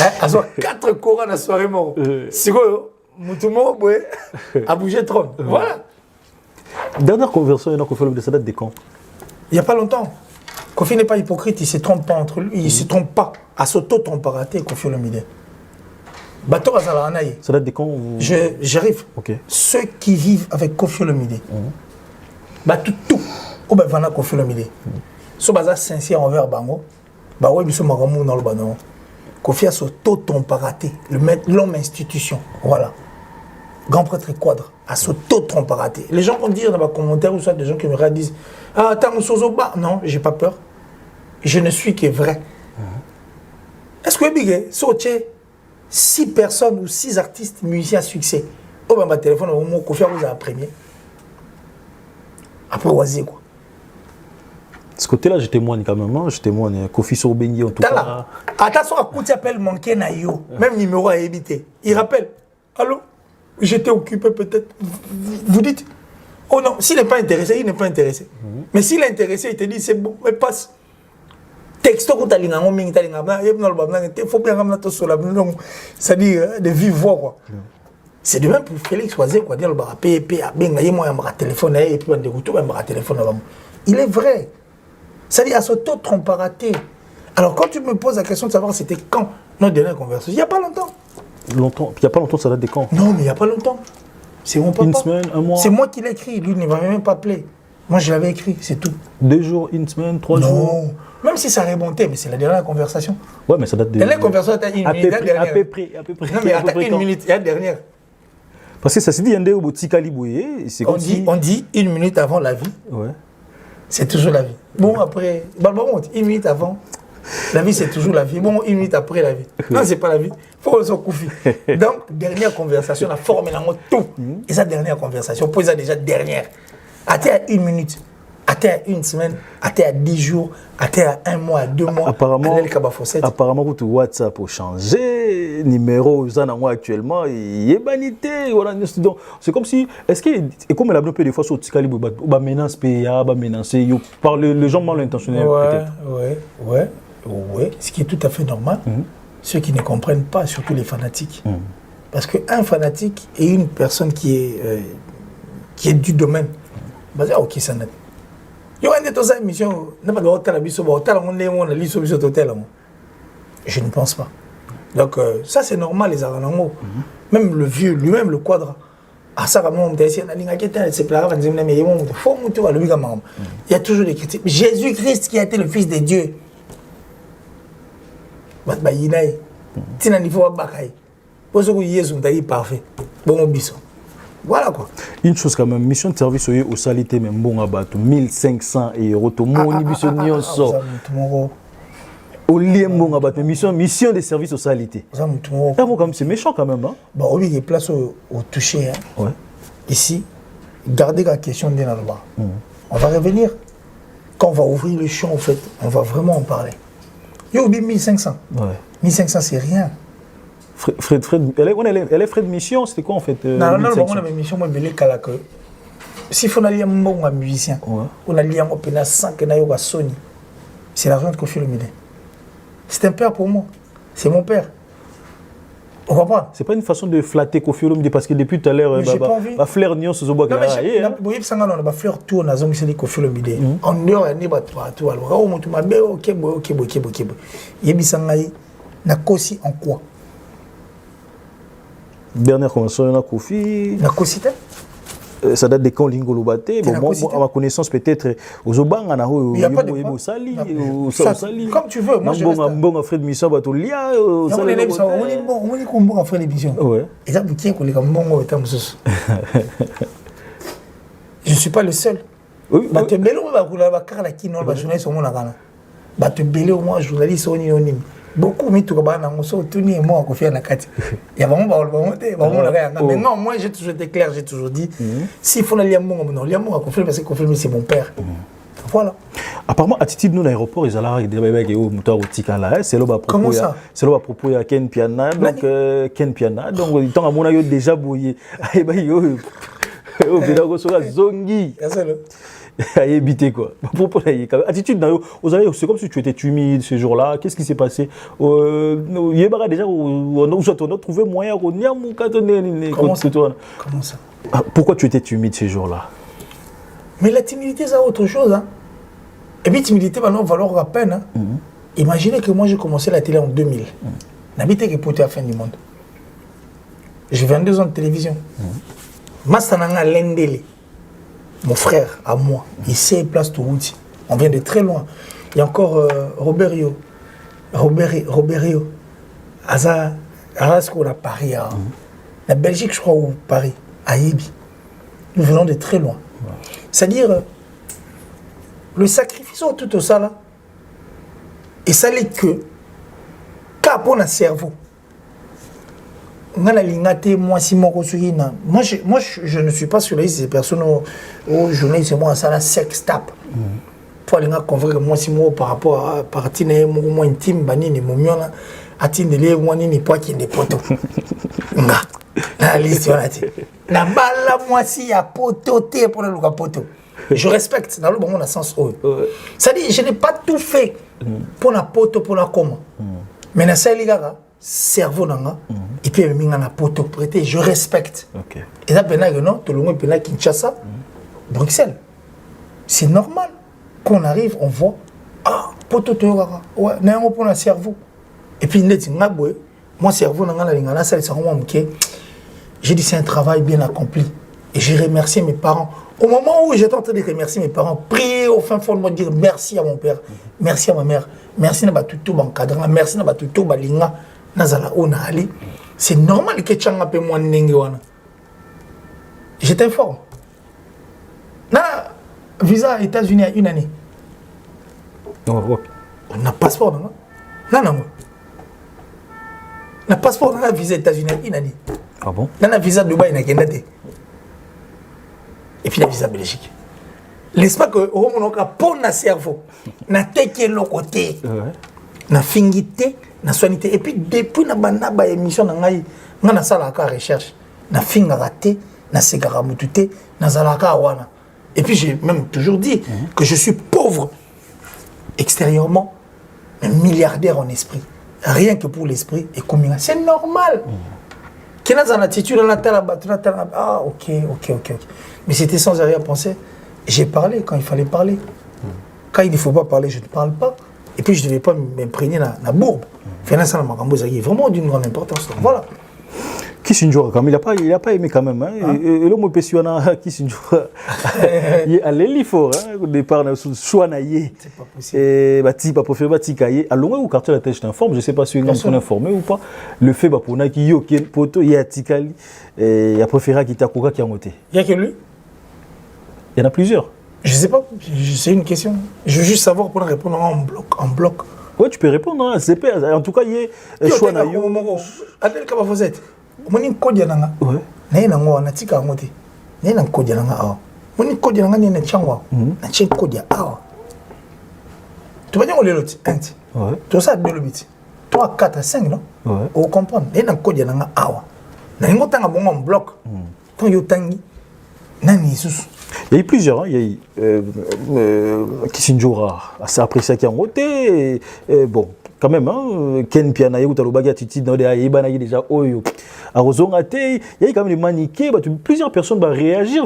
À 4 Korans à la soirée mort. C'est quoi, Moutoumou, a bougé le trône. Voilà. Dernière conversion, il y a Kofi Olomide, ça date de quand? Il n'y a pas longtemps. Kofi n'est pas hypocrite, il ne se trompe pas entre lui, il ne se trompe pas. À s'auto-tromparater, Kofi Olomide. Bateau à Zalanaï. Ça date de quand J'arrive. Okay. Ceux qui vivent avec Kofi Olomide, tout, ou bien Vana Kofi Olomide. Si vous êtes sincère envers Bango, bah oui, monsieur Maramou dans le banon. Kofi a s'auto-tromparater, l'homme institution. Voilà. Grand prêtre quadre, à s'auto-tromparater. Les gens vont dire dans les commentaires, ou soit des gens qui me disent ah, attends, non, j'ai pas peur. Je ne suis que vrai. Est-ce que vous avez 6 personnes ou 6 artistes musiciens à succès? Oh ben ma téléphone, au moment où Kofi vous a premier. Après, oisé quoi. Ce côté-là, je témoigne quand même. Hein? Je témoigne. Kofi Sorbengi en tout cas. Attention à coup, tu appelles manqué Nayo. Même numéro à éviter. Il rappelle. Allô? J'étais occupé peut-être. Vous dites? Oh non, s'il n'est pas intéressé, il n'est pas intéressé. Mais s'il est intéressé, il te dit c'est bon, mais passe. Texto que tu as dit, il faut bien ramener sur la c'est-à-dire de vive voix quoi. C'est de même pour Félix Oisé quoi, dire le bar PEP, moi téléphone et puis on dégoûte un téléphone. Il est vrai. C'est-à-dire à s'auto-tromparater. Alors quand tu me poses la question de savoir c'était quand notre dernière conversation, il n'y a pas longtemps. Longtemps. Il n'y a pas longtemps, ça date de quand? Non, mais il n'y a pas longtemps. C'est mon papa. Une semaine, un mois. C'est moi qui l'ai écrit. Lui, il ne m'avait même pas appelé. Moi, je l'avais écrit, c'est tout. 2 jours, une semaine, 3 jours. Non. Même si ça remontait, mais c'est la dernière conversation. Ouais, mais ça date de. La dernière conversation, t'as une minute. À peu près. Non, mais attends, une minute, il y a la dernière. Parce que ça s'est dit, il y a un petit caliboué. On dit 1 minute avant la vie. Ouais. C'est toujours la vie. Bon, après, bon, 1 minute avant. La vie, c'est toujours la vie. Bon, 1 minute après la vie. Non, c'est pas la vie. Il faut qu'on soit couffé. Donc, dernière conversation, la forme est tout. Et sa dernière conversation, pour ça déjà dernière. Attends à 1 minute. Attends à 1 semaine. Attends à 10 jours. Attends à 1 mois, à 2 mois. Apparemment, votre WhatsApp a changé. Numéro, vous en avez actuellement. Il est banité. C'est comme si. Est-ce que. Et comme elle a peu des fois sur Tikali, bah menace PA, bah menacer. Par les gens mal intentionnés, peut-être. Ouais, ce qui est tout à fait normal. Ceux qui ne comprennent pas, surtout les fanatiques. Parce qu'un fanatique est une personne qui est du domaine. Ok, ça net. Il y a une émission, je ne pense pas. Donc, ça c'est normal, les Aranango. Même le vieux, lui-même, le quadra. Il y a toujours des critiques. Jésus-Christ qui a été le Fils de Dieu. Parfait. Voilà quoi. Une chose quand même, mission de service au salité, même bon abat, 1500 €. Tout le monde sort. Au lien bon abat, mission de service au salité. C'est méchant quand même. Hein? Bon, oui, il y a place au toucher. Hein. Ouais. Ici, gardez la question de là-bas. On va revenir. Quand on va ouvrir le champ, en fait, on va vraiment en parler. Il y a 1500. Ouais. 1500, c'est rien. Fred, elle est Fred Mission, c'était quoi en fait Non, on a une mission, moi, je que si on a un bon musicien, on a un open 100 que na Sony, c'est l'argent de Kofi Olomide. C'est un père pour moi, c'est mon père. On comprend? C'est pas une façon de flatter Kofi Olomide parce que depuis tout à l'heure, bah flair nion sur Zobo. Non, mais vous savez, on a fleur tout, on a zong c'est Kofi Olomide. En dehors, on est tout, alors on m'a dit ok. Yebisangai na kosi en quoi? Dernière convention, on a Kofi. Na kosi ça date de quand Lingolo Baté. Bon, moi, à ma connaissance, peut-être aux Obanga, il n'y a pas de Sali. Comme tu veux. Moi, je reste... bon, Fred Missa, on est bon Fred Mission. Et ça, je ne suis pas le seul. bato ebele oyo bakola bakaka na kino bajournaliste omonaka na bato ebele au moins journaliste oyo nini beaucoup mituka bana nango so otuni ye mo akofia na kati ya bango bakoloba bango te bamonaka yanga mais non moi j'ai toujours été clair j'ai toujours dit s'il faut nalia mbongo non lia mbongo akofia parce que Koffi c'est mon père voilà. Apparemment, attitude nous l'aéroport, ils allaient avec au moteur là. C'est là propos. C'est là propos à Ken Piana, donc Ken Piana. Donc il temps à mon avis déjà bouillé. Aïe bah yo, au bédago sur la zongi. Aïe éviter quoi. Propos là, attitude là, aux allez, c'est comme si tu étais timide ce jour-là. Qu'est-ce qui s'est passé? Yébara déjà, on a trouvé moyen de revenir mon catonné. Comment ça? Pourquoi tu étais timide ce jour-là? Mais la timidité, c'est autre chose. Hein. Et puis, timidité, va valoir la peine. Hein. Imaginez que moi, j'ai commencé la télé en 2000. N'habitez que pour la fin du monde. J'ai 22 ans de télévision. Massananga Lendele, mon frère, à moi, il sait place Tourouti. On vient de très loin. Il y a encore Roberio. Aza, ce qu'on a Paris. Hein. La Belgique, je crois, ou Paris, à Ibi. Nous venons de très loin. C'est-à-dire, le sacrifice de tout ça là, et ça n'est que, quand on a cerveau, moi, je ne suis pas sur la liste des personnes aux journalistes, moi, ça la sex tape. Pour aller convaincre moi, si moi, par rapport à partir de mon intime, banini, mon mion, à Tindele, moi, ni pas qui n'est pas tout. La liste, on a dit. La balle, moi, si y a poto, pour le poto. Je respecte, dans le bon sens. C'est-à-dire, je n'ai pas tout fait pour la poto, pour la comment. Mais dans ce cas, cerveau, et puis, il y a poto prêté, je respecte. Et là, non, tout le monde est Kinshasa, Bruxelles. C'est normal qu'on arrive, on voit, ah, poto, ouais, n'a pas pour le cerveau. Et puis, mon cerveau, j'ai dit c'est un travail bien accompli. Et j'ai remercié mes parents. Au moment où j'étais en train de remercier mes parents, prier au fin fond de moi, dire merci à mon père, merci à ma mère, merci à tout Bankadra, merci à tout Balinga, Nazala Onali. C'est normal que tu aies un peu moins de je t'informe. Na visa États-Unis à une année. On a passeport, non? Non. Le passeport dans la visa États-Unis une année. Ah bon? Dans la visa Dubaï, il y a et puis la visa Belgique. N'est-ce pas que au moment où pour na cerveau, na teke le côté, na fingité, na soinité. Et puis depuis na banda ba émission na ngai, na sala ka recherche, na finga raté, na segara mututé, na zalaka wana. Et puis j'ai même toujours dit que je suis pauvre extérieurement, mais milliardaire en esprit. Rien que pour l'esprit et combien. C'est normal. Qui n'a pas l'attitude, ah, ok. Mais c'était sans arrière-pensée. J'ai parlé quand il fallait parler. Quand il ne faut pas parler, je ne parle pas. Et puis je ne devais pas m'imprégner dans la bourbe. Finalement, ça est vraiment d'une grande importance. Donc, voilà. Kissinger, il n'a pas aimé quand même. Hein? Et l'homme pensionnaire, Kissinger, il est allé l'effort. Au départ, il a choisi. C'est pas possible. Et il a préféré Batikaye. À l'ongé où quartier la tête, je t'informe, je ne sais pas si vous êtes informé ou pas. Le fait pour qu'il y ait un poteau, il y a Tikali. Il a préféré qu'il y ait un qui a monté. Il n'y a que lui? Il y en a plusieurs. Je ne sais pas, c'est une question. Je veux juste savoir pour répondre en bloc. Oui, tu peux répondre. Hein? En tout cas, il y a choix. Adel Kabafosette. Moni kodi nanga na ina ngo na tika ngote na ina kodi nanga awa moni kodi nanga ni na changwa na chen kodi awa tu vas dire le lot anti tout ça de l'obit 3 4 5 non on comprend na ina kodi nanga awa na ngo tanga bongo en bloc quand yo tangi nani susu il y a eu plusieurs, hein. Il y a eu Kissinger a apprécié qui a voté bon quand même, hein, Ken Piana, ou Talobagi Titi, dans les déjà, Oyo, à Rosongate, il y a quand même des maniqués, plusieurs personnes vont réagir,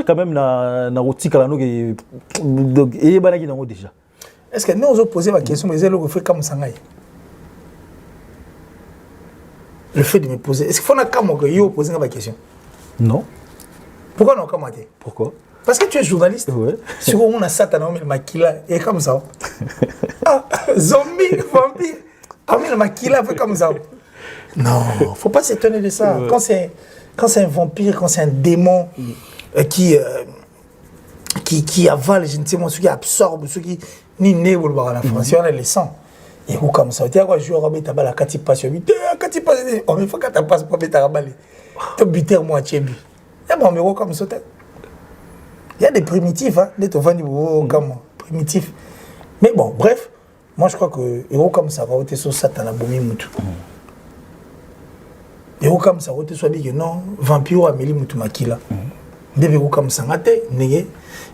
quand même, dans Roti Kalano, et Banagi dans déjà. Est-ce que nous avons posé la question, mais elle a fait comme ça? Le fait de me poser, est-ce qu'il faut que poser la question? Non. Pourquoi non, comment dire? Pourquoi? Parce que tu es journaliste. Ouais. Si on a Satan, on a Makila, et comme ça. Ah, zombie, vampire. On a Makila, fait comme ça. Non, il ne faut pas s'étonner de ça. Ouais. Quand c'est un vampire, quand c'est un démon qui qui avale, je ne sais pas, ceux qui absorbent, ceux qui ni né ou le la France, on a les sang. Et ou comme ça, tu as quoi jouer à mettre la quand il passe, quand il passe, on me fait quand tu passes pour mettre la balle. Tu buter moi à Tchébi. Et bon, mais comme ça, il y a des primitifs, hein, des enfants comme primitifs. Mais bon, bref, moi je crois que héros comme ça va être sur Satan à Boumi Moutou. Héros comme ça va être soit dit que non, vampire Amélie Moutou Makila. Des héros comme ça,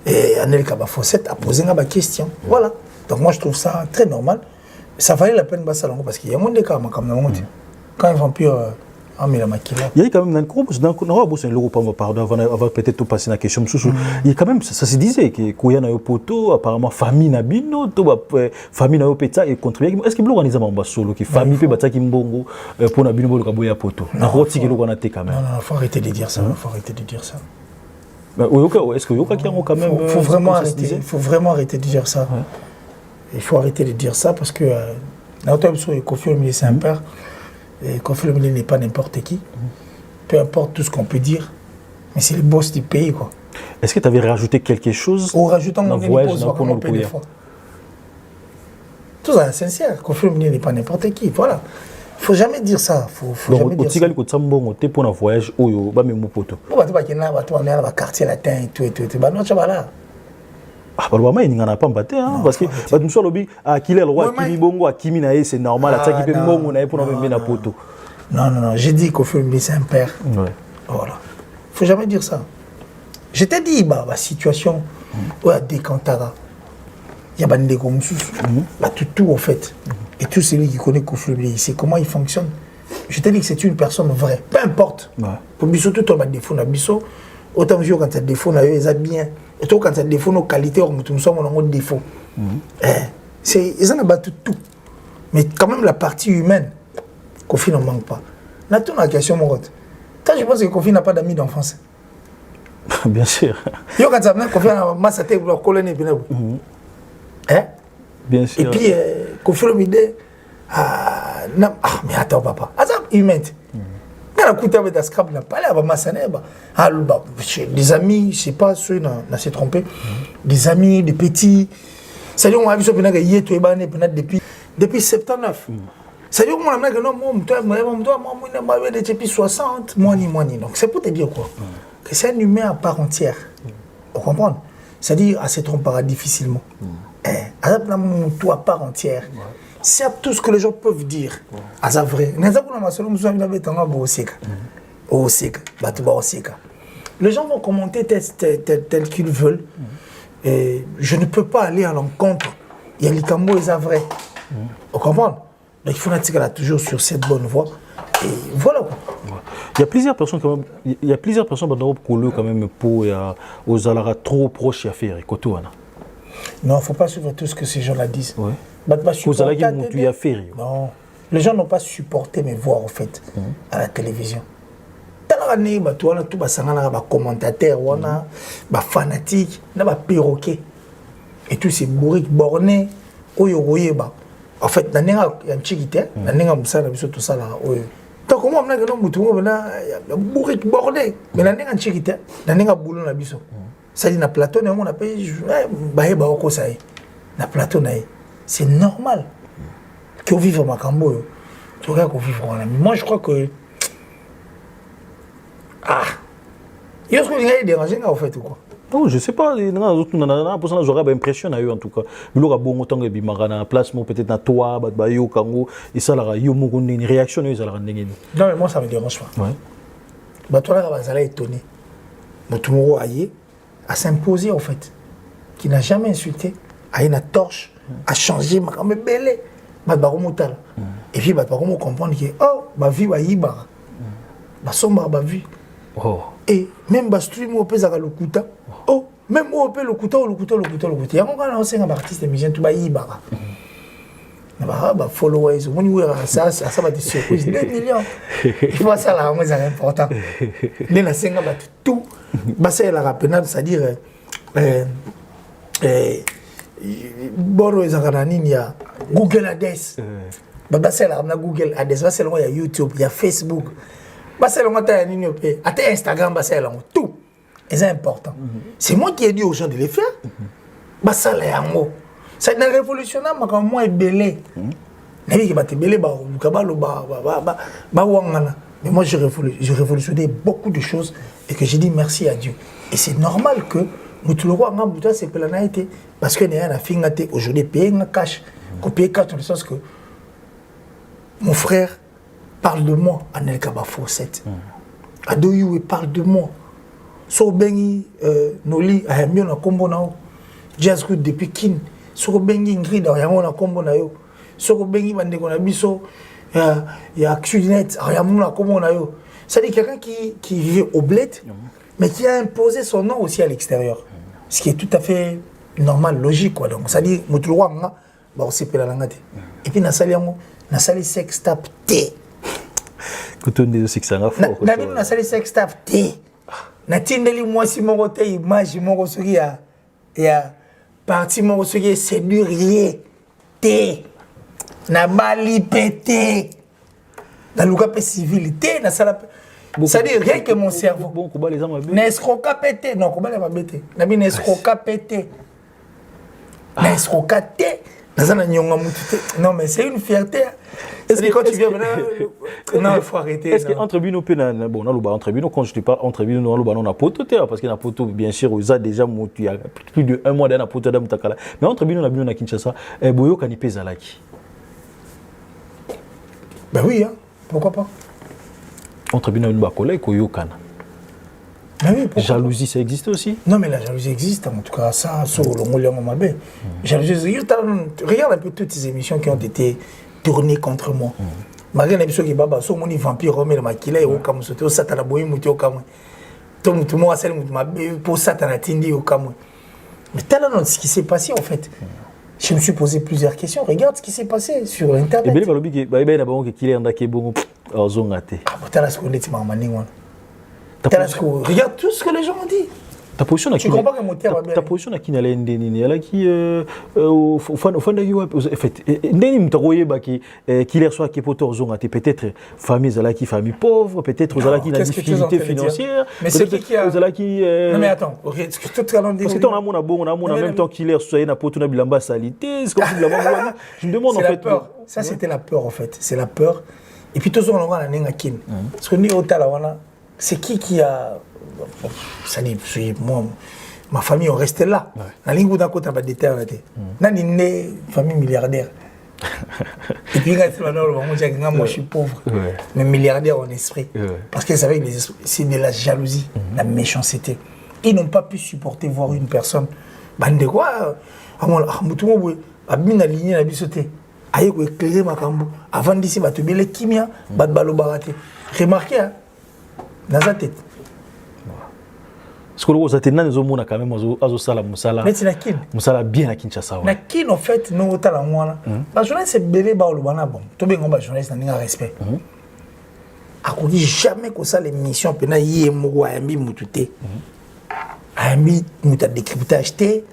et Anel Kabafosset a posé une question. Voilà. Donc moi je trouve ça très normal. Ça valait la peine de passer parce qu'il y a un cas comme quand un vampire Amélie Makila. Il y a quand même un groupe, pardon, avant peut-être passer la question. Il y a quand même, ça se disait que Kouya na poto, apparemment famille na bino, famille na peta et contribuer. Est-ce que vous organisez un solo qui famille peut battre qui mbongo pour na bino le kaboya poto. Na roti que l'on a quand même. Non, faut arrêter de dire ça. Faut arrêter de dire ça. Est-ce que Yoka qui a quand même. Il faut vraiment arrêter de dire ça. Il faut arrêter de dire ça parce que Kofi Olomide c'est un père. Et Kofi Olomide n'est pas n'importe qui. Peu importe tout ce qu'on peut dire, mais c'est le boss du pays, quoi. Est-ce que tu avais rajouté quelque chose en rajoutant dans mon voyage dans le pays? Tout ça, sincère. Kofi Olomide n'est pas n'importe qui. Voilà. Il ne faut jamais dire ça. Faut jamais dire ça. Donc, tu pour un voyage où tu vas me poto. Tu vas au quartier latin et tout. Non, tu vas là. Ah, il n'y en a pas battu, parce que nous sommes lobby à qui est le roi, qui bongo, à qui minae, c'est normal, à ça qui peut bongo, pour nous mettre à poto. Non, j'ai dit qu'au film, c'est un père. Voilà. Il ne faut jamais dire ça. Je t'ai dit, la situation, où il y a des cantara, il y a des gomsous, tout en fait. Et tout celui qui connaît Kofi Olomide, il sait comment il fonctionne. Je t'ai dit que c'est une personne vraie, peu importe. Pour Bisso, tout le monde a des défauts, autant que quand tu as des défauts, ils ont bien. Et toi, quand tu as des défauts, nos qualités, nous sommes en des défauts. Ils en ont battu tout. Mais quand même, la partie humaine, Kofi n'en manque pas. Là, tout la question, mon pote. Toi, je pense que Kofi n'a pas d'amis d'enfance. Bien sûr. Yo, quand tu as Kofi n'a pas de pour la colonne. Bien sûr. Et puis, Kofi Olomide, mais attends, papa. Humain. Des amis, je ne sais pas, ceux qui s'est trompé, des amis, des petits. C'est-à-dire qu'on a vu ça depuis 79. C'est-à-dire qu'on a vu depuis 60, moi ni. Donc c'est pour te dire quoi? Que c'est un humain à part entière. Vous comprenez? C'est-à-dire à se tromper difficilement. Tout à part entière. C'est tout ce que les gens peuvent dire. C'est vrai. Les gens vont commenter tel qu'ils veulent. Et je ne peux pas aller à l'encontre. Il y a les camos et c'est vrai. Vous comprenez? Donc il faut être toujours sur cette bonne voie. Et voilà. Il y a plusieurs personnes quand même. Il y a plusieurs personnes qui ont quand même pour aux alara trop proches à faire. Non, il ne faut pas suivre tout ce que ces gens-là disent. Ouais. Non, les gens n'ont pas supporté mes voix en fait à la télévision. Tout commentateurs, fanatiques, perroquets et tous ces bourriques bornés. En fait, il y a un petit guité, il y a tout ça là. Donc comment on a un bourrique borné, mais il y a un petit guité, il y a un boulot na biso. Ça dit na plateau, on a payé na plateau na. C'est normal que vous vivez à Makambo. Tu regardes qu'on vive en ami. Moi, je crois que. Il y a ce que vous avez dérangé, en fait, ou quoi? Non, je ne sais pas. J'aurais l'impression à eux, en tout cas. Mais là, bon, autant que Bimara, place, peut-être dans toi, Bayo, Kango, et ça, là, il y a une réaction, ils allaient rendre. Non, mais moi, ça ne me dérange pas. Ouais. Toi, là, vous allez étonner. Motumoro Aye a s'imposer, en fait. Qui n'a jamais insulté, a une torche. A changé ma caméra belle et puis on comprendre que ma vie va y bar ma sombre ma vie et même ba stream au pesa le kuta même au pe le kuta y a un ancien artiste musicien tout ba y bar ba followers ça va te surprise 2 millions il faut ça là moi c'est important mais la senga ba tout ba c'est la rapena c'est-à-dire Boro il y a Google Ads. C'est là, Google Ads, c'est là, il y a YouTube, il y a Facebook. C'est là, il y a Instagram, c'est là, tout. c'est important. C'est moi qui ai dit aux gens de les faire. Bah ça là yango. Ça n'a révolutionné ma moi est belé. Mais moi j'ai révolutionné beaucoup de choses et que j'ai dit merci à Dieu. Et c'est normal que nous tout le roi Ngambouta c'est pénalité parce que n'y a la fingate aujourd'hui payer un cash, copier cash dans le sens que mon frère parle de moi en El Kabafo 7. Adoyou parle de moi. So bengi noli a mieux na combo nao. Jazz good depuis kin. So bengi ngrid a yango na combo na yo. So bengi bande kona biso ya Actionnet a yango na combo na yo. C'est-à-dire quelqu'un qui vivait au bled mais qui a imposé son nom aussi à l'extérieur. Ce qui est tout à fait normal, logique quoi. Donc ça dit mutulwa nga ba osepela langate. Et puis na sali yango na sali sex tap T. Kutonde sexanga fort. Na bino na sali sex tap T. Na tindeli mwasi moko te image moko soki ya parti moko soki séduire te na bali pété na luka pe civilité na sala ça dit rien que mon cerveau bon combat les hommes na escroca pété non combat les mabete na bino escroca pété na escroca té na zana nyonga mutu non mais c'est une fierté. Est-ce que quand tu viens maintenant non il faut arrêter. Est-ce que entre bino bon na luba entre bino quand je te parle entre bino na luba na poto te parce que na poto bien sûr aux a déjà il y a plus de 1 mois dans na poto da mutakala mais entre bino na Kinshasa boyo kanipe zalaki. Ben oui hein pourquoi pas. Entre bino na collègue koyokana. Ben oui, jalousie, ça existe aussi? Non, mais la jalousie existe, en tout cas, ça, sur le Molion Mabé. Jalousie, regarde un peu toutes ces émissions qui ont été tournées contre moi. Malgré l'émission qui est baba, sur mon vampire, Romé, le maquillé, au Kamou, au Satana Boy, Mouti, au Kamou. Tout le monde a celle pour Satana Tindi, au Kamou. Mais tellement ce qui s'est passé, en fait. Je me suis posé plusieurs questions. Regarde ce qui s'est passé sur Internet. Et bien, il y a des qui sont en bon, en zone raté. Ah, mais tu as ce qu'on dit, regarde tout ce que les gens ont dit. Ta position tu comprends que mon terme va bien. Ta position à qui n'allait ndeni elle qui au fond de you en fait ndeni mtaroye ba qui l'air soit qui poto zone raté peut-être famille zala qui famille pauvre peut-être zala qui la difficulté financière mais c'est qui a zala qui non mais attends ce que tout à parce que ton amour on a en même temps qu'il l'air soit na poto na bilamba salité c'est comme bilamba je me demande en fait ça c'était la peur en fait c'est la peur et puis tous on va la nenga kin parce que ni otala wana c'est qui a ça dit moi ma famille on restait là la ligne d'un côté pas d'éternité nani né famille milliardaire et puis moi je suis pauvre mais milliardaire en esprit parce qu'ils savaient que c'est de la jalousie la méchanceté ils n'ont pas pu supporter voir une personne bande quoi mutumo abina ligne na bisoté aye ko éclairer makambo avant d'ici ba tobele kimia ba balo barate remarquez dans sa tête. Parce que vous êtes dans quand même Sala Musala. Mais c'est la kin. Musala bien à Kinshasa. La kin en fait nous autant la moi. La journaliste c'est belé ba olubana bon. To be ngomba journaliste na respect. A ko dit jamais que ça l'émission pena yemo ayambi mutute. Ayambi muta décryptage té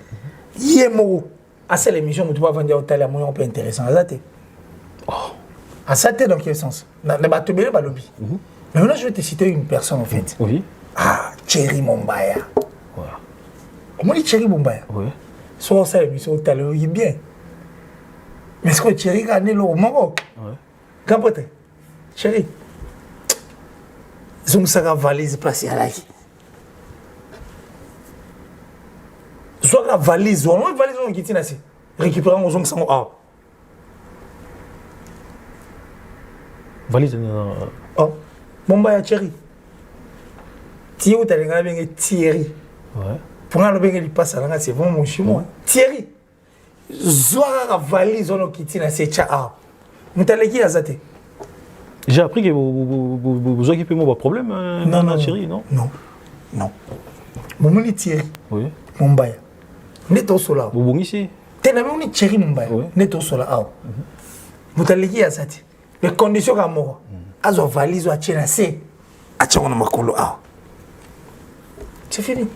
yemo. À cette émission mutu pas vendre hôtel à moyen un peu intéressant azate. Oh. À ça dans quel sens? Na ba to belé ba lobby. Mais maintenant, je vais te citer une personne, en fait. Oui. Ah, Thierry Mombaya. Voilà. Comment dit Thierry Mombaya? Oui. Soit ça, l'émission, tu as le bien. Mais est-ce que Thierry a gagné le Maroc? Oui. Quand peut-être? Thierry. Ils ont sa valise placée à la vie. Soit la valise, ou une valise, on quitte ici. Récupérons aux gens qui sont ah. Valise, oh. Mombaya Thierry. Thierry, tu as bien Thierry. Ouais. Pour nga bien il passe là, c'est vraiment mon chinois. Thierry. Zoara la valise on quitte na c'est cha. Mutaleki azate. J'ai appris que vous occupez mon problème non Thierry, non? Non. Non. Momoni Thierry. Oui. Mombaya. Neto sola. Vous bon ici. Tena moni Thierry Mombaya. Neto sola ah. Mutaleki azate. Les conditions à mort. Azo valise ou à tienase. À tiens on a makolo ah. C'est fini.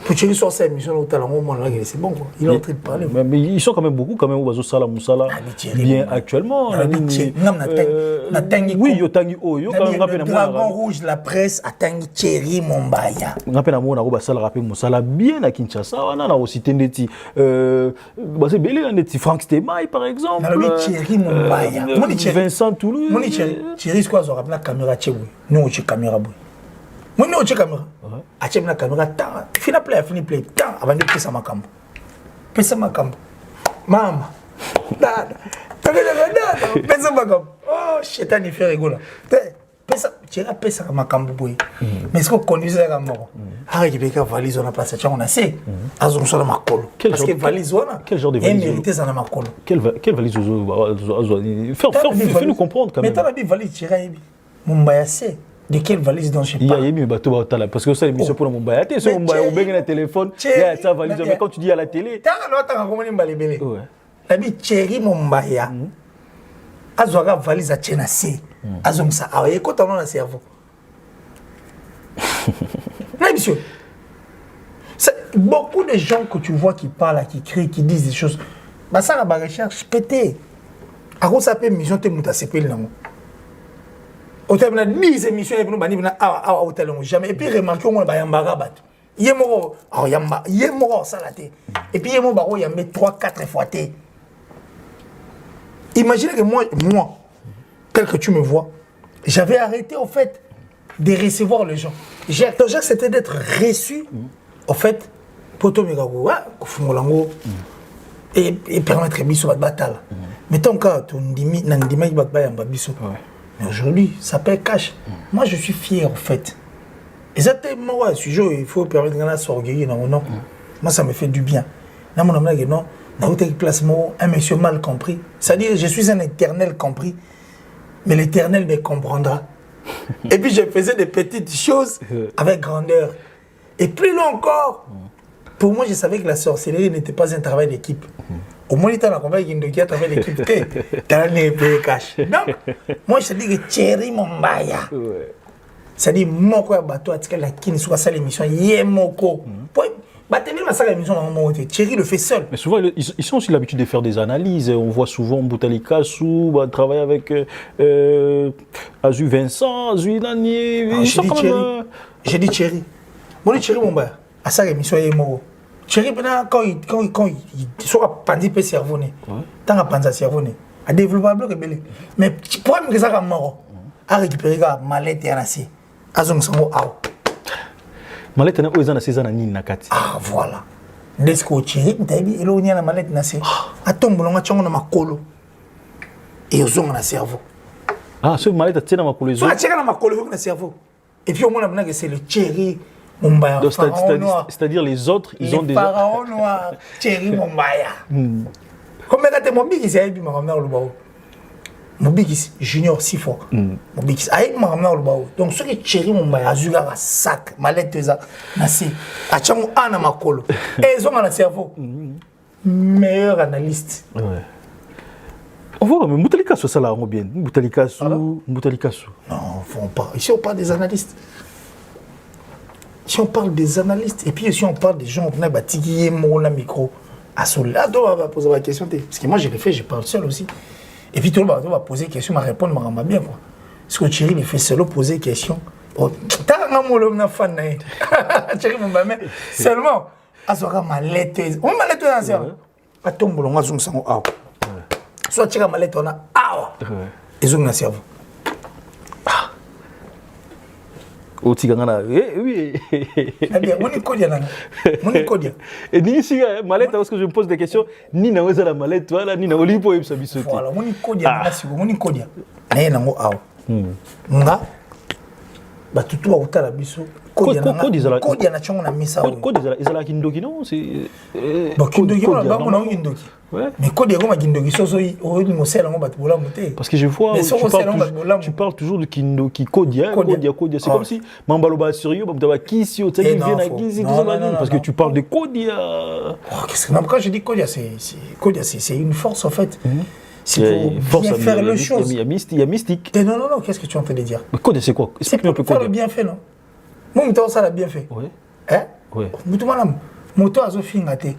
Pour Thierry sur cette émission, c'est bon quoi. Il est en train de parler. Mais ils sont quand même beaucoup, quand même, au Sala Moussala, bien actuellement. Oui, Yotangi Oyo, quand même, le Dragon Rouge, la presse, a Tangi Thierry Mombaya. On rappelle à moi, Sala rappelle Moussala bien à Kinshasa. On a aussi Tendeti, c'est Belé, Franck Stemaï, par exemple. Thierry Mombaya. Vincent Toulouse. Thierry, c'est quoi, on rappelle la caméra Tchébou. Nous, on a caméra. Moi, non, j'ai caméra. Achète la caméra, fini play, avant de passer ma cambo. Passer ma cambo. Maman. Passer ma cambo. Oh, chétan, il fait rigoler. Tu as passé ma cambo. Mais est-ce qu'on conduisait la mort? Arrête de faire valise, on a placé, on a assez. Azon sur ma colle. Parce que valise, on a. Quel genre de valise? Mérité, ça ma colle. Quelle valise? Fais-nous comprendre quand même. Mais tu as dit valise, tu as dit. Mombaya, c'est. De quelle valise dont je parle? Il y a eu bateau parce que ça l'émission pour mon bail. Tu sais mon bail, on baigne le téléphone, il y a ta valise. Mais quand tu dis à la télé, t'as comment on balé belé. La vie Thierry Mombaya. Azoga valise à Tchénassé. Azom ça. Ah écoute dans le cerveau. Non monsieur. Beaucoup de gens que tu vois qui parlent, qui crient, qui disent des choses. Bah ça la recherche pété. À quoi ça peut mission te muta sepel non. Au terme de 10 émissions, il y a hôtel jamais. Et puis, remarquez, on a un barabat. Il y a mort, ça la tête. Et puis, il y a mort, il y a 3-4 fois. Imaginez que moi, tel que tu me vois, j'avais arrêté, en fait, de recevoir les gens. L'objectif, c'était d'être reçu, en fait, pour tout le monde, et permettre de battre. Mais tant que tu mais aujourd'hui, ça paye cash. Moi, je suis fier, en fait. Exactement, ouais, ce jeu, il faut permettre de s'orgueiller. Non. Moi, ça me fait du bien. Là, mon ami, non, dans votre placement, un monsieur mal compris. C'est-à-dire, je suis un éternel compris, mais l'éternel me comprendra. Et puis, je faisais des petites choses avec grandeur. Et plus long encore, pour moi, je savais que la sorcellerie n'était pas un travail d'équipe. Au moins, il y a un travail qui a travaillé l'équipe. Tu as un cash. Donc, moi, je te dis que Thierry Mombaya. C'est-à-dire, moi, je bateau, la qui soit ça l'émission, Yemoko. Thierry le fait seul. Mais souvent, ils ont aussi l'habitude de faire des analyses. On voit souvent Boutalika Sou travailler avec Azu Vincent, Azu Danier. J'ai dit Thierry. Moi, je dis Thierry Mombaya. À ça l'émission, Yemoko. Thierry, quand il soit pandi pe cerveau, tant à panza cerveau, à développer le bloc mais pour que ça soit mort, à récupérer la mallette et à nasser, à zone sango ao. Mallette na oza na sezana nini nakati. Ah voilà. Desco Thierry, t'abi elo nia la mallette nasser. À tombe longa chongo na makolo. Et ozonga na cerveau. Ah, ce mallette tient na makolo. So tient na makolo na cerveau. Et puis au moins que c'est le Thierry Mombaya. C'est-à-dire les autres, ils ont déjà... Les pharaons noirs, Thierry Mombaya. Comme quand mon big ici, il m'a ramené au Lubao. Mon big ici, junior 6 fois. Mon big ici, il m'a ramené au Lubao. Donc, ce que Thierry Mombaya a joué à sac, mallette, nasi, a tchango ana makolo. Et ils ont un cerveau. Meilleur analyste. Ouais. On voit, mais Boutalika Sou, ça là, on bien. Boutalika Sou. Non, ici on parle des analystes. Si on parle des analystes, et puis si on parle des gens qui ont bâti mon micro, à cela, on va poser la question. Parce que moi, je l'ai fait, je parle seul aussi. Et puis tout le monde va poser des questions, m'a répondre, m'a rendre bien. Quoi. Parce que Thierry, il fait seul poser des questions. T'as un fan, Thierry, mon bamé. Seulement, à ce moment ma lettre. On m'a lettre dans ça. À ton boulot, on a zoom sang. Soit Thierry, ma lettre, on a. Et zoom dans le cerveau. Au Tigana, oui. Eh bien, on est codia là. On est codia. Et ni ici, mallette, parce que je me pose des questions, ni na weza la mallette, voilà, ni na olipo et sabisote. Voilà, on est codia, merci, on est codia. Né na ngo aw. Nga ba tutu wa utala biso. Codia na chongo na misa. Codia izala kindoki non, c'est ba kindoki on ba mo na kindoki. Mais codia comme kindoki soso o ni mosela ngo ba tbola moté. Parce que je vois tu parles toujours de kindoki codia. C'est comme si Mambaloba sérieux ba kisi o tsaki vient na kisi parce que tu parles de codia. Qu'est-ce que quand je dis codia c'est une force en fait. C'est pour bien faire les choses. Il y a mystique. Non, qu'est-ce que tu es en train de dire? Mais codia c'est quoi? C'est pour faire le bien fait, non? Moi, ça l'a bien fait. Oui. Hein? Ouais. mutu wana moto azofinga te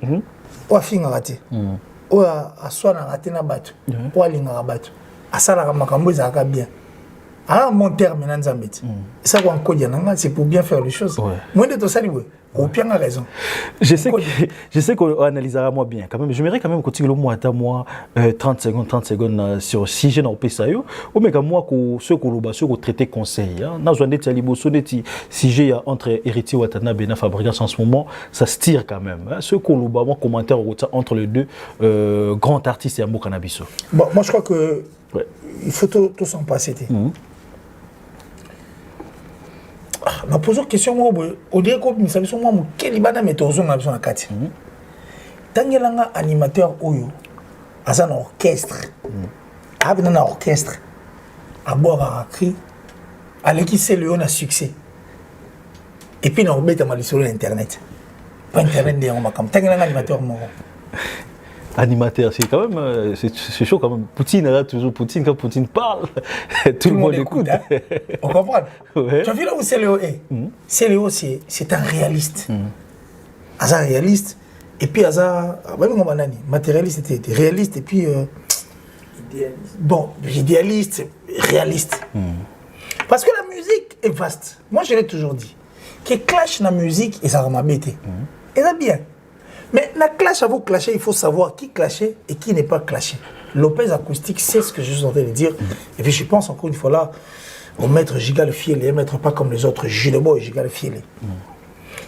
oyo afingaka te oyo aswanaka te na bato oyo alingaka bato asalaka makambo ezalaka bien un bon terme na nzambe ti ça quoi encore dire c'est pour bien faire les choses moi de tout ça lui au bien a raison je sais qu'on analysera moi bien quand même j'aimerais quand même continuer le mois à moi 30 secondes sur si j'ai n'opé ça yo ou mais comme moi que ceux que le basso traiter conseil hein na joindre ti liboso de ti si j'ai entre héritier Watanabe na Fabregas en ce moment ça se tire quand même hein ceux que le bas moi commentaire entre les deux grands artistes et Mboka na biso bon moi je crois que il faut tout s'en passer ma pose une question moi au dire que ça besoin moi quel ibada metozo na besoin kati tangelanga animateur oyo asa na orchestre abina na orchestre aboa cri aleki c'est le on a succès et puis na obeta mali sur internet pas internet de on makam tangelanga animateur moi animateur, c'est quand même c'est chaud quand même. Poutine là toujours Poutine quand Poutine parle, tout le monde écoute. Hein? On comprend. Ouais. Tu as vu là où Céléo est? Céléo c'est un réaliste. Un réaliste et puis matérialiste c'était réaliste et puis bon idéaliste réaliste. Parce que la musique est vaste. Moi je l'ai toujours dit. Que clash la musique et ça m'a bêté. Et ça bien. Mais la clash, avant de clasher, il faut savoir qui clasher et qui n'est pas clashé. Lopez Acoustique, c'est ce que je suis en train de dire. Et puis je pense encore une fois là, au maître Giga le Fielé, maître pas comme les autres, Gilebo et Giga le Fielé.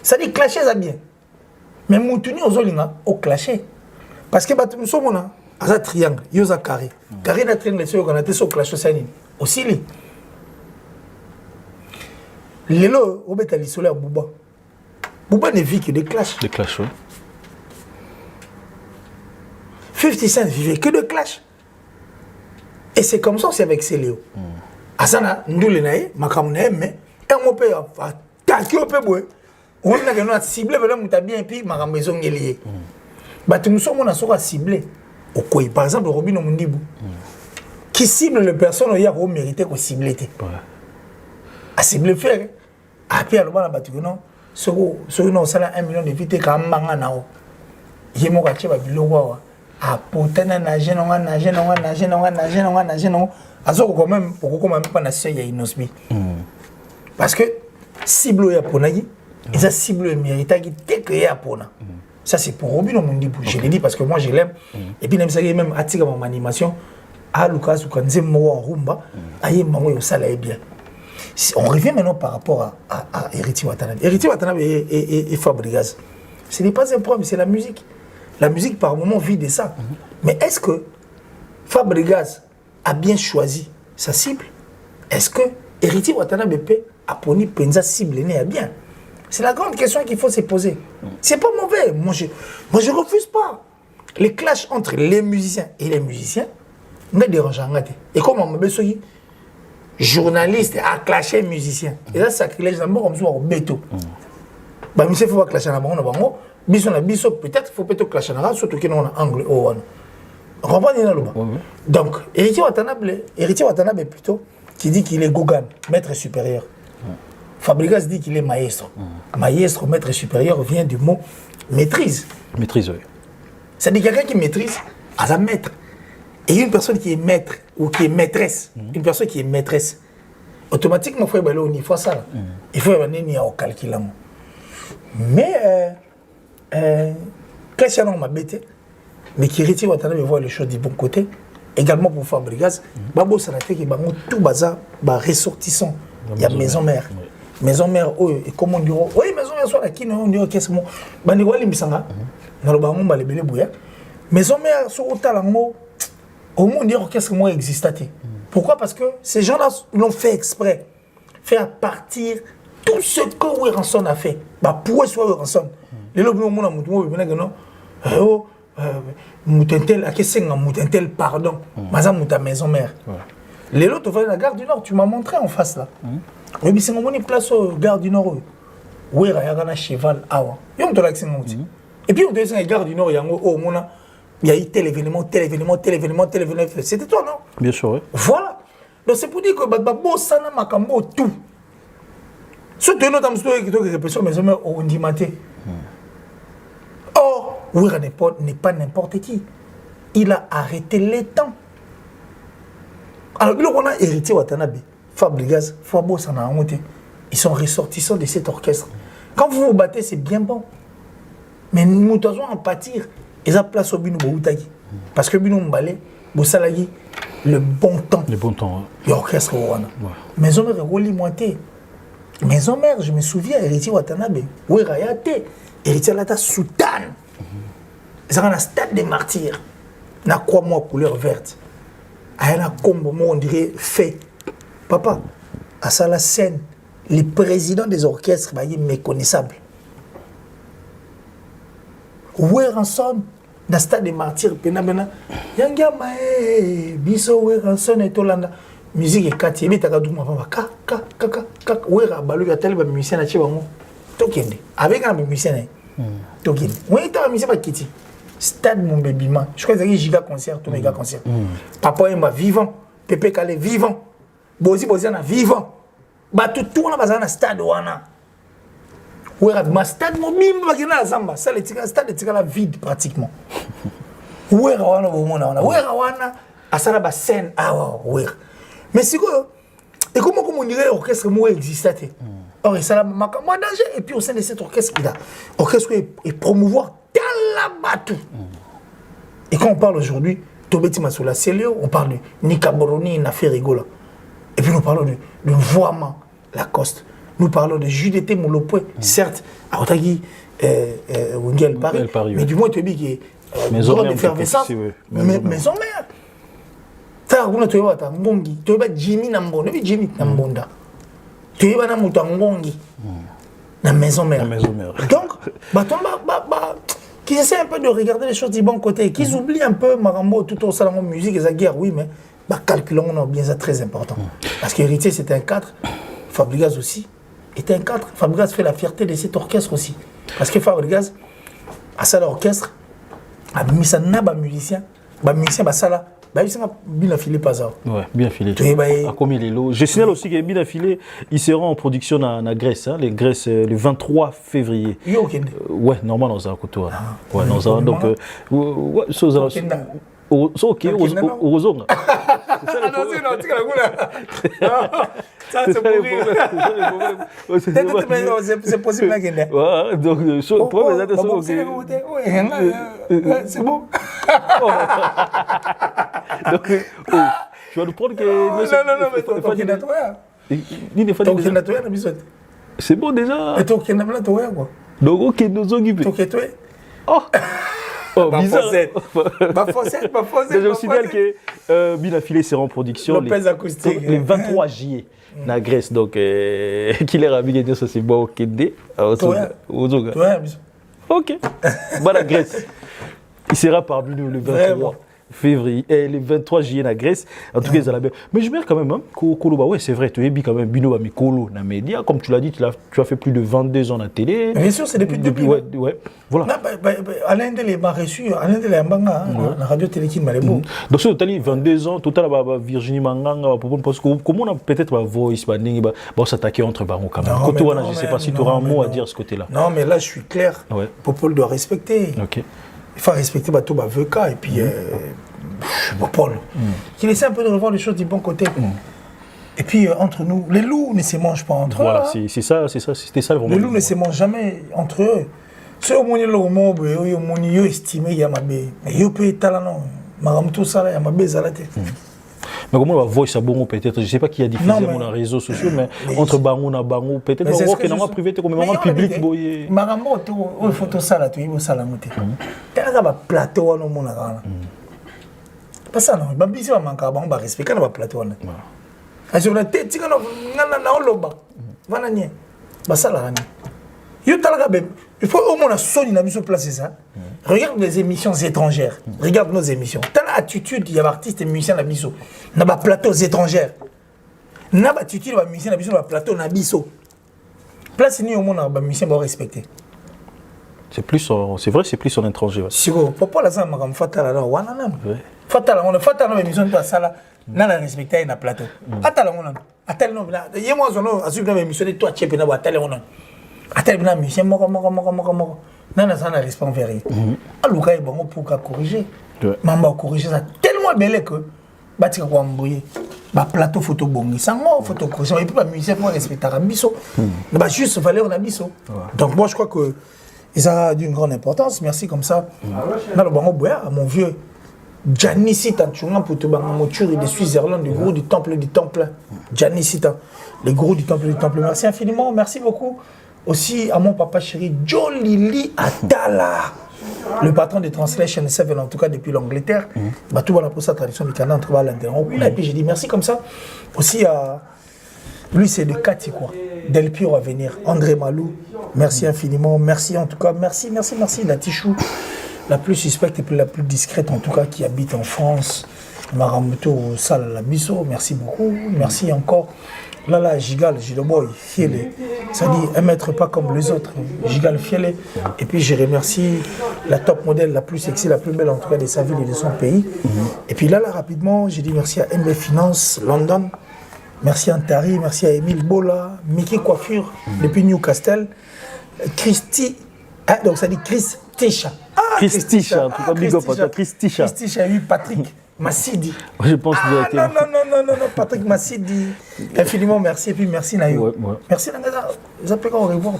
Ça dit clasher, ça bien. Mais Moutuni aux Olinga, au clasher. Parce que nous sommes là, à un triangle, il y a un carré. Carré d'un triangle, c'est qu'on a été sur clash aussi. Lélo, au bétal, il à Bouba. Bouba ne vit que des clashs. Des clashs, oui. 50 Cent vivait que de clash. Et c'est comme ça aussi avec Céléo. Asana, nous les naïs, ma caméra, mais un peu attaqué au peu boue. On a ciblé, on a bien puis ma maison est liée. Nous sommes on a ciblé. Par exemple, Robin Omundibou, qui cible les personnes qui ont mérité qu'on cible. À cibler faire. Après, à l'objet, non. Ceux qui ont 1 million de vies, quand même, il y a mon quartier, ah pourtant nager azo quand même pas na seuil ya inosbi parce que cible ya ponayi et ça cible mérite qui que ya pona ça c'est pour Robin Omundibou je l'ai dit parce que moi je l'aime et puis même ça même attika mon animation à Lucas ou quand mo en rumba aye mango yo sala bien on revient maintenant par rapport à Héritier Watanabe et Fabregas ce n'est pas un problème c'est la musique. La musique, par moment, vit de ça. Mais est-ce que Fabregas a bien choisi sa cible? Est-ce que Héritier Watanabe a poni penza cible n'est bien? C'est la grande question qu'il faut se poser. C'est pas mauvais. Moi, je refuse pas. Les clashs entre les musiciens et les musiciens ne dérangent pas. Et comme on m'a dit, journaliste a clashé musicien. Et là, ça crée les gens comme ça au béto. Bah, monsieur, il faut pas clasher dans le bango. Biso peut-être faut peut-être clasher dans surtout que nous on a angle au one. Comprenez là donc Héritier Watanabe plutôt qui dit qu'il est Gauguin, maître supérieur. Fabregas dit qu'il est maestro. Maestro, maître supérieur vient du mot maîtrise. Maîtrise, oui. C'est-à-dire quelqu'un qui maîtrise à un maître. Et une personne qui est maître ou qui est maîtresse, une personne qui est maîtresse, automatiquement il faut aller au niveau ça. Il faut aller au calcul. Mais Christian m'a bêté, mais qui Héritier Watanabe voit les choses du bon côté. Également pour Fabregas, Babo Sanate qui bango tout bazar, ressortissant. Il y a maison mère. Maison mère, et comment on dit, oui, maison mère, soit qui on dit, qu'est-ce que c'est moi, Limbisanga, dans le bango, les bébés bouillard. Maison mère, sur au talango, au monde dire qu'est-ce que moi existait. Pourquoi? Parce que ces gens-là l'ont fait exprès. Faire partir tout ce que Weranson a fait. Pour soit Weranson. Les lobes, on a non. Moutentel, à qu'est-ce que Moutentel, pardon. Mazam Mouta maison mère. Les autres, tu vas à la gare du Nord, tu m'as montré en face là. Mais c'est mon place au gare du Nord. Oui, il y a un cheval. Et puis on te dit la gare du Nord, il y a il y a eu tel événement. C'était toi, non? Bien sûr, oui. Voilà. Donc c'est pour dire que Babo Sana Makambo tout. Ce que nous avons dit que les personnes maison mère ont dit maté. Or, Wera n'est pas n'importe qui. Il a arrêté les temps. Alors, là, on a hérité Watanabe, Fabregas, Fabo, Sanahamote. Ils sont ressortissants de cet orchestre. Quand vous vous battez, c'est bien bon. Mais nous devons en pâtir. Ils ont place au Bino Boutagi. Parce que Bino Mbale, Boussalagi, le bon temps. Le bon temps. L'orchestre Wana. Maison mère, Roli Moité. Maison mère, je me souviens, héritier Watanabe. Wera Yate. Héritier Lata Soutane. Ils ont un stade des martyrs. Na quoi moi couleur verte. À un combo, on dirait fait. Papa, à ça la scène, les présidents des orchestres, bah, ils sont méconnaissables. Weranson, dans le stade des martyrs, Penabena, Yangama, Biso, Weranson et Tolanda. Musique et Kati, mais t'as qu'à dire, kaka, Wera, Balou, y'a tel musicien à Chibango. Tokende, avec un musicien, Tokende. Oui, t'as un musicien à Kiti. Stade mon bébé man. Je crois que c'est un giga concert, tout méga concert. Papa est vivant, Pépé Calais vivant, Bozi Boziana vivant. Bah tout on a besoin d'un stade wana. Ouais, ma stade mon mime bagina zamba, ça le stade est la vide pratiquement. Ouais, wana au monde wana. Ouais, wana à ça la scène ah ouais. Mais c'est quoi? Et comment on dirait orchestre moi existait. Or ça la moi danger et puis au sein de cet orchestre là, orchestre et promouvoir Talabatou. Et quand on parle aujourd'hui, Tobeti Massoula Célio, on parle de Nika Boroni, une affaire rigolo. Et puis nous parlons de Voiement, Lacoste. Nous parlons de Judété Molopoué, certes, à Otagi, Wengel Paris, mais du moins Tobi qui est grande effervescence, maison mère. Ça, on a trouvé Ngongi, tu as Jimmy Nambo, Jimmy Nambonda. Tu as Ngongi, la maison mère. Donc, qui essaient un peu de regarder les choses du bon côté, qu'ils oublient un peu Marambo, tout au salon musique et la guerre, oui, mais calculons, on a bien ça très important. Parce qu'Héritier, c'était un cadre, Fabregas aussi était un cadre. Fabregas fait la fierté de cet orchestre aussi. Parce que Fabregas, à ça l'orchestre, a mis ça n'a musicien, ça là. Il s'est bien affilé pas ça. Ouais, bien affilé. Je signale aussi que bien affilé, il sera en production en Grèce, hein, les Grèces le 23 février. Ouais, normalement dans un couteau. Ouais, dans un donc ouais, ok, aux zones. Ça c'est possible. Ouais, donc c'est bon. Donc, tu vas nous prendre que... Non, c'est bon déjà. Donc, ok, nous avons bizarre. Je signale que Binafilé sera en production le 23 juillet en Grèce. Donc, qu'il est ravi de ça, c'est bon, ok. Ok. Voilà, Grèce. Il sera parmi nous le 23 février et le 23 juillet en Grèce. En tout cas, ils ont la bien. Mais je me dis quand même, ouais, c'est vrai, tu es quand même Bino Mikolo dans les médias. Comme tu l'as dit, tu as fait plus de 22 ans à la télé. Bien sûr, c'est depuis le début. Ouais, voilà. Alain Delé m'a reçu, Alain Delé Mbanga, la radio Télékin Malébo. Donc, si tu as 22 ans, tout à l'heure, Virginie Manganga, parce que comment on a peut-être voice, on s'attaquer entre barons quand même. Je ne sais pas si tu auras un mot à dire à ce côté-là. Non, mais là, je suis clair. Popol doit respecter. Ok. Il faut respecter tout Veka et puis Paul. Qu'il essaie un peu de revoir les choses du bon côté. Et puis entre nous, les loups ne se mangent pas entre eux. Voilà, c'était ça vraiment. Les loups ne se mangent jamais entre eux. Ceux qui ont estimé Yamabé, mais ils peuvent être là, non. Maramtou Sala, Yamabé Zalate. Mais comment on va voir ça bon peut-être, je ne sais pas qui a diffusé dans les réseaux sociaux, mais entre Bango et Bango, peut-être on va voir que dans le privé, comme moment public. Marambo, il faut tout ça là, il faut ça là. Il y a un plateau dans le monde. Pas ça, non. Il y a un respect dans le plateau. Il y a un tête, il y a un loba. Voilà, il y a un il faut au moins sonner la mise en place ça. Regarde les émissions étrangères. Regarde nos émissions. T'as l'attitude, il y a artistes et musiciens na biso. Na ba plateaux étrangères. Na ba attitude ba musicien na biso na plateau na biso. Place ni au monde ba musicien ba respecter. C'est vrai, c'est plus en étranger. Siko, papa la ça ma fatala là wana na. Fatala on fatala émission de ça là. Na la respecter na plateau. Atala on. Atel non là. Yemo zono asu na émission de toi tchepé na ba atel on. Atel na musicien moko. nana ça n'a respect envers lui. Aluka est bon pour corriger. Ouais. Maman corriger ça tellement belle que batika kwa mbouye. Ba plateau photo bongi sango photo correction et puis ba musicien pour respecter Rabiso. Ba juste valeur na biso. Donc moi je crois que ça a d'une grande importance. Merci comme ça. Dans le bango boya mon vieux Gianni Sita, tu vois, pour te bangamoture de Suisse-Irlande, le gourou du temple. Gianni Sita, le gourou du temple. Merci infiniment, merci beaucoup. Aussi à mon papa chéri, Jolili Atala, le patron de Translation 7, en tout cas depuis l'Angleterre. Bah, tout voilà pour sa tradition du Canada, entre l'intérieur. Et puis j'ai dit merci comme ça. Aussi à. Lui, c'est de Cathy, quoi. Del Pio à venir. André Malou, merci infiniment. Merci en tout cas. Merci, la Tichou. La plus suspecte et puis la plus discrète en tout cas qui habite en France. Maramuto Sal Labiso, merci beaucoup. Merci encore. Là, Gigal, Giloboy, Fiele. Ça dit, un maître pas comme les autres. Gigal, Fiele. Et puis je remercie la top modèle, la plus sexy, la plus belle en tout cas de sa ville et de son pays. Et puis là, rapidement, j'ai dit merci à MB Finance, London. Merci à Antari, merci à Émile Bola, Mickey Coiffure, depuis Newcastle. Christy, donc ça dit Chris Tisha. Christisha, en tout cas, big up à toi, Christisha. Christisha, oui, Patrick Massidi. Je pense que non, Patrick Massidi. Infiniment merci, et puis merci Nayo. Ouais. Merci Nangada. Vous appelez au revoir,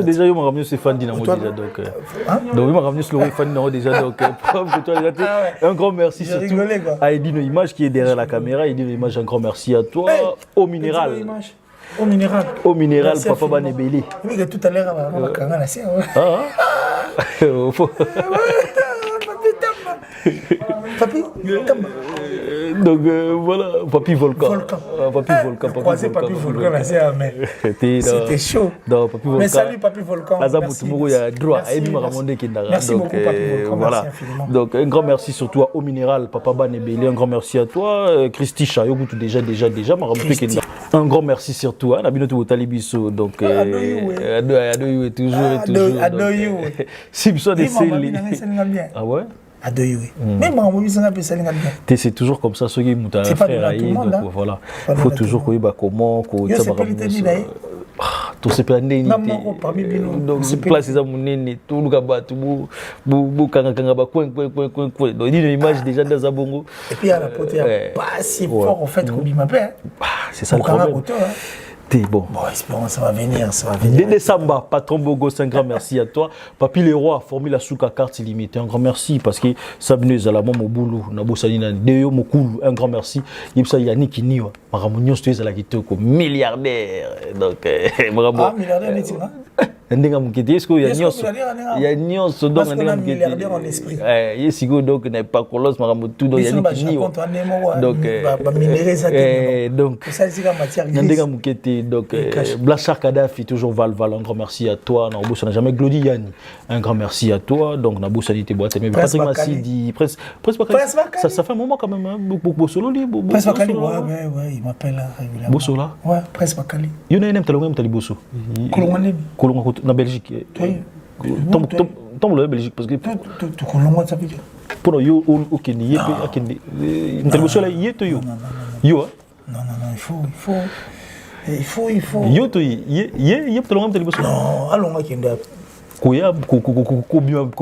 déjà, il m'a ramené ce fan dynamo déjà. Donc, il m'a ramené ce fan dynamo déjà. Donc, un grand merci surtout à Edino Image qui est derrière la caméra. Edino Image, un grand merci à toi. Au minéral. Au minéral, papa Banebeli. Oui, que tout à l'heure, on va quand même Papi, donc voilà, Papi Volcan. Papi Volcan, c'était chaud. Mais salut Papi Volcan. Merci beaucoup Papi Volcan. Donc un grand merci surtout à Au Minéral, Papa Banebeli, un grand merci à toi, Christy Chayo, déjà, un grand merci surtout à Nabinoto Otalibiso, donc Adoyou toujours. Adoyou. Si besoin de celle. Ah ouais? Adoyou. Même en mobilisant un peu ça bien. C'est toujours comme ça, ceux qui m'ont fait voilà. Il faut toujours que comment tout se peut aller donc place ça monene tout le gaba tout bu kanga ba coin donc il y a une image déjà dans Zabongo et puis à la pote pas si fort en fait qu'on dit m'appelle c'est ça le problème. Bon, espérons ça va venir. Dédé Samba, patron Bogo, un grand merci à toi. Papi les rois, Formule Souka carte illimitée, un grand merci parce que Sabine Zalamon Moboulou, Nabo Sanina, Deyo Mokoulou, un grand merci. Yipsa Yannick Niwa, Maramounion Stuez à la guitare comme milliardaire. Donc, milliardaire, est-ce qu'il y a Nyon donc un milliardaire en esprit. Yesigo donc n'est pas colosse Maramotou donc Yannick Niwa. Donc ça c'est la matière grise. Donc Blachar Kadhafi toujours Val, un grand merci à toi. Nabo ça n'a jamais Glody Yanni. Un grand merci à toi. Donc Nabo Sanité boîte mais Patrick Massidi presque ça fait un moment quand même beaucoup solo libre. Presque Bakali ouais, il m'appelle régulièrement. Bosola. Ouais, presque Bakali. Il y en a un talon même taliboso. Kolonga na Belgique. Tombe la Belgique parce que tu Kolonga ça veut dire. Pour yo OK ni akende. Taliboso là yeto yo. Yo. Non, il faut. Yo to ye talon même taliboso. Non, allons akende. Koya ko